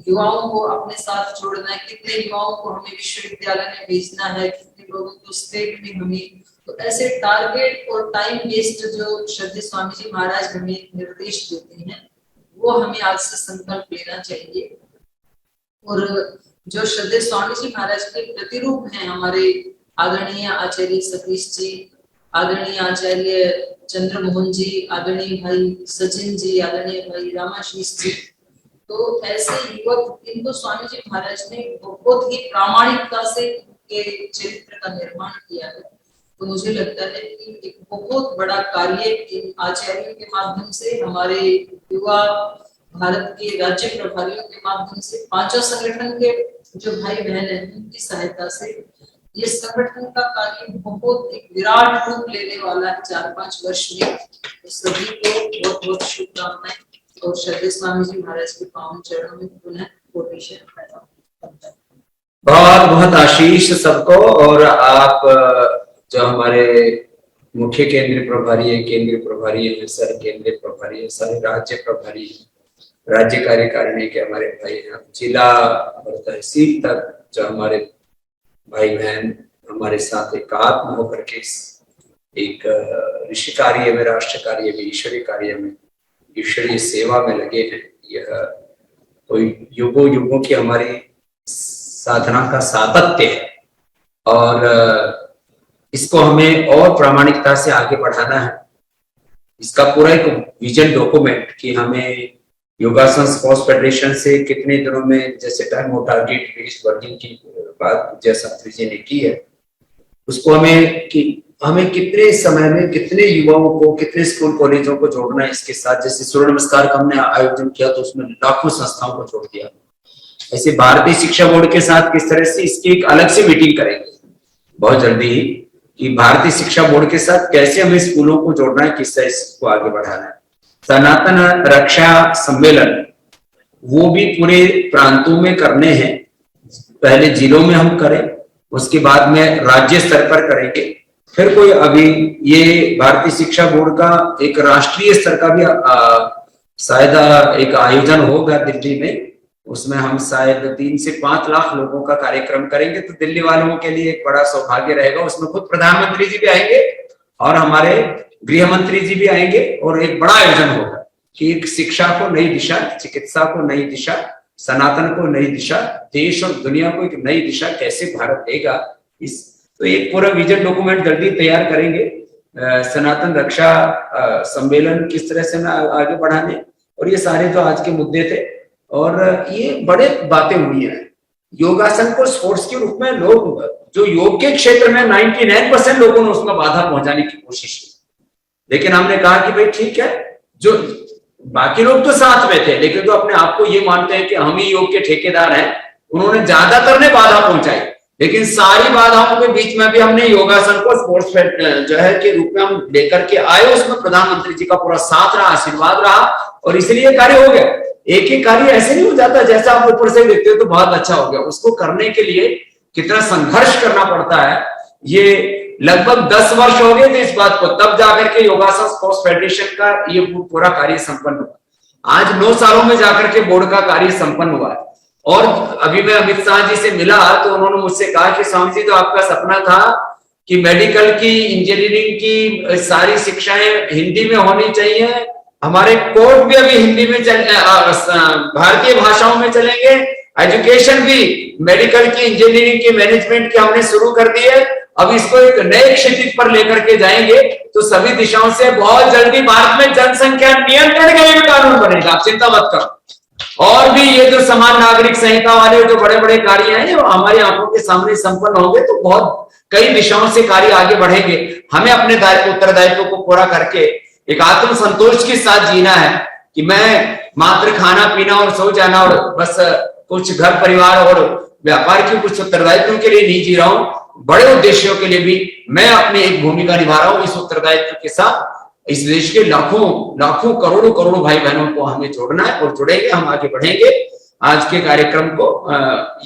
युवाओं को अपने साथ जोड़ना है, कितने युवाओं को हमें विश्वविद्यालय में भेजना है, कितने लोगों को स्टेट में हमें, तो ऐसे टारगेट और टाइम बेस्ड जो श्रद्धेय स्वामी जी महाराज हमें निर्देश देते हैं वो हमें आज से संकल्प लेना चाहिए। और जो श्रद्धेय स्वामी जी महाराज के प्रतिरूप हैं हमारे आदरणीय आचार्य सतीश जी, आदरणीय आचार्य चंद्रमोहन जी, आदरणीय भाई सचिन जी, आदरणीय भाई रामाशीष जी, तो ऐसे युवक इनको स्वामी जी महाराज ने बहुत ही प्रामाणिकता से के चरित्र का निर्माण किया है। तो मुझे लगता है कि एक बहुत बड़ा कार्य इन आचार्यों के माध्यम से, हमारे युवा भारत के राज्य प्रभारियों के माध्यम से, 5 संगठन के जो भाई बहन हैं उनकी सहायता से ये संगठन का कार्य बहुत एक विराट रूप लेने वाला है 4-5 वर्ष में। तो सभी को बहुत बहुत शुभकामनाएं और श्रद्धेय स्वामी जी महाराज के पावन चरणों में पुनः कोटि बहुत बहुत आशीष सबको। और आप जो हमारे मुख्य केंद्रीय प्रभारी है, केंद्रीय प्रभारी है, सर केंद्रीय प्रभारी है, सारे राज्य प्रभारी है, राज्य कार्यकारिणी के हमारे भाई हैं, जिला और तहसील तक जो हमारे भाई बहन हमारे साथ एकात्म होकर के एक ऋषि कार्य में, राष्ट्र कार्य में, ईश्वरीय कार्य में, ईश्वरीय सेवा में लगे हैं। यह कोई युगों युगों की हमारी साधना का सातत्य है और इसको हमें और प्रामाणिकता से आगे बढ़ाना है। इसका पूरा एक विजन डॉक्यूमेंट कि हमें योगासन स्पोर्ट्स फेडरेशन से कितने दिनों में, जैसे टाइम और टारगेट बेस्ड वर्किंग की बात जैसा जी ने की है, उसको हमें कितने समय में कितने युवाओं को, कितने स्कूल कॉलेजों को जोड़ना है इसके साथ। जैसे सूर्य नमस्कार का हमने आयोजन किया तो उसमें लाखों संस्थाओं को जोड़ दिया। ऐसे भारतीय शिक्षा बोर्ड के साथ किस तरह से इसकी एक अलग से मीटिंग करेंगे बहुत जल्दी ही कि भारतीय शिक्षा बोर्ड के साथ कैसे हमें स्कूलों को जोड़ना है, किस तरह इसको आगे बढ़ाना है। सनातन रक्षा सम्मेलन वो भी पूरे प्रांतों में करने हैं। पहले जिलों में हम करें, उसके बाद में राज्य स्तर पर करेंगे, फिर कोई अभी ये भारतीय शिक्षा बोर्ड का एक राष्ट्रीय स्तर का भी शायद एक आयोजन होगा दिल्ली में। उसमें हम शायद 3 से 5 लाख लोगों का कार्यक्रम करेंगे। तो दिल्ली वालों के लिए एक बड़ा सौभाग्य रहेगा। उसमें खुद प्रधानमंत्री जी भी आएंगे और हमारे गृह मंत्री जी भी आएंगे और एक बड़ा आयोजन होगा कि एक शिक्षा को नई दिशा, चिकित्सा को नई दिशा सनातन को नई दिशा, देश और दुनिया को एक नई दिशा कैसे भारत देगा, इस तो एक पूरा विजन डॉक्यूमेंट जल्दी तैयार करेंगे। सनातन रक्षा सम्मेलन किस तरह से आगे बढ़ाने, और ये सारे जो आज के मुद्दे थे, और ये बड़े बातें हुई हैं। योगासन को स्पोर्ट्स के रूप में लोग, जो योग के क्षेत्र में 99% लोगों ने उसमें बाधा पहुंचाने की कोशिश की, लेकिन हमने कहा कि भाई ठीक है, जो बाकी लोग तो साथ में थे, लेकिन जो अपने आप को ये मानते हैं कि हम ही योग के ठेकेदार हैं, उन्होंने ज्यादातर ने बाधा पहुंचाई। लेकिन सारी बाधाओं के बीच में भी हमने योगासन को स्पोर्ट्स जो है के रूप में हम लेकर के आए। उसमें प्रधानमंत्री जी का पूरा साथ रहा, आशीर्वाद रहा, और इसलिए कार्य हो गया। एक ही कार्य ऐसे नहीं हो जाता जैसा आप ऊपर से देखते हो तो बहुत अच्छा हो गया। उसको करने के लिए कितना संघर्ष करना पड़ता है, ये लगभग 10 वर्ष हो गए थे इस बात को, तब जाकर के योगासन स्पोर्ट्स फेडरेशन का ये पूरा कार्य संपन्न हुआ। आज 9 सालों में जाकर के बोर्ड का कार्य संपन्न हुआ है। और अभी मैं अमित शाह जी से मिला तो उन्होंने मुझसे कहा कि स्वामी जी, तो आपका सपना था कि मेडिकल की, इंजीनियरिंग की सारी शिक्षाएं हिंदी में होनी चाहिए, हमारे कोर्ट भी अभी हिंदी में भारतीय भाषाओं में चलेंगे, एजुकेशन भी मेडिकल की, इंजीनियरिंग की, मैनेजमेंट की हमने शुरू कर दी है, अब इसको एक नए क्षितिज पर लेकर के जाएंगे तो सभी दिशाओं से बहुत जल्दी भारत में जनसंख्या नियंत्रण के लिए भी कानून बनेगा, आप चिंता मत करो। और भी ये जो समान नागरिक संहिता वाले जो बड़े बड़े कार्य हैं, वो हमारी आंखों के सामने संपन्न होंगे, तो बहुत कई दिशाओं से कार्य आगे बढ़ेंगे। हमें अपने उत्तरदायित्व को पूरा करके एक आत्म संतोष के साथ जीना है कि मैं मात्र खाना पीना और सो जाना और बस कुछ घर परिवार और व्यापार की कुछ उत्तरदायित्वों के लिए नहीं जी रहा हूं, बड़े उद्देश्यों के लिए भी मैं अपनी एक भूमिका निभा रहा हूं। इस उत्तरदायित्व के साथ इस देश के लाखों करोड़ों भाई बहनों को हमें जोड़ना है, और जुड़ेंगे, हम आगे बढ़ेंगे। आज के कार्यक्रम को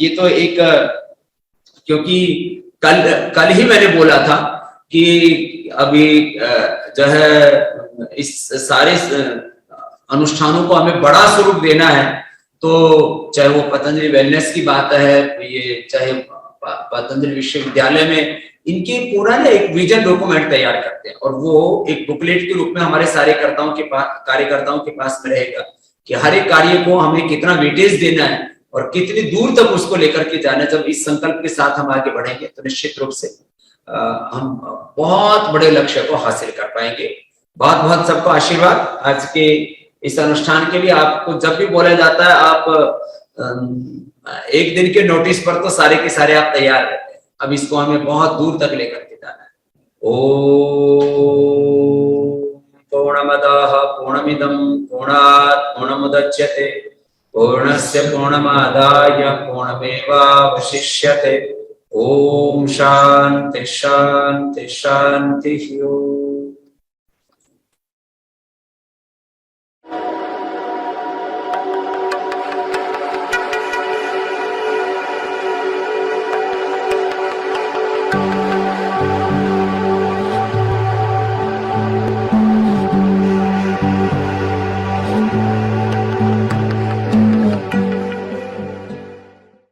ये तो एक, क्योंकि कल ही मैंने बोला था कि अभी जो है इस सारे अनुष्ठानों को हमें बड़ा स्वरूप देना है, तो चाहे वो पतंजलि वेलनेस की बात है, ये चाहे पतंजलि विश्वविद्यालय में इनकी पूरा ना एक विजन डॉक्यूमेंट तैयार करते हैं, और वो एक बुकलेट के रूप में हमारे सारे कार्यकर्ताओं के पास में रहेगा कि हर एक कार्य को हमें कितना वेटेज देना है और कितनी दूर तक उसको लेकर के जाना है। जब इस संकल्प के साथ हम आगे बढ़ेंगे तो निश्चित रूप से हम बहुत बड़े लक्ष्य को हासिल कर पाएंगे। बहुत बहुत सबको आशीर्वाद। आज के इस अनुष्ठान के लिए आपको जब भी बोला जाता है, आप एक दिन के नोटिस पर तो सारे के सारे आप तैयार रहते हैं, अब इसको हमें बहुत दूर तक लेकर के जाना है। ओम पूर्णमदः पूर्णमिदं पूर्णात् पूर्णमुदच्यते पूर्णस्य पूर्णमादाय पूर्णमेवावशिष्यते। ओम शांति शांति शांति।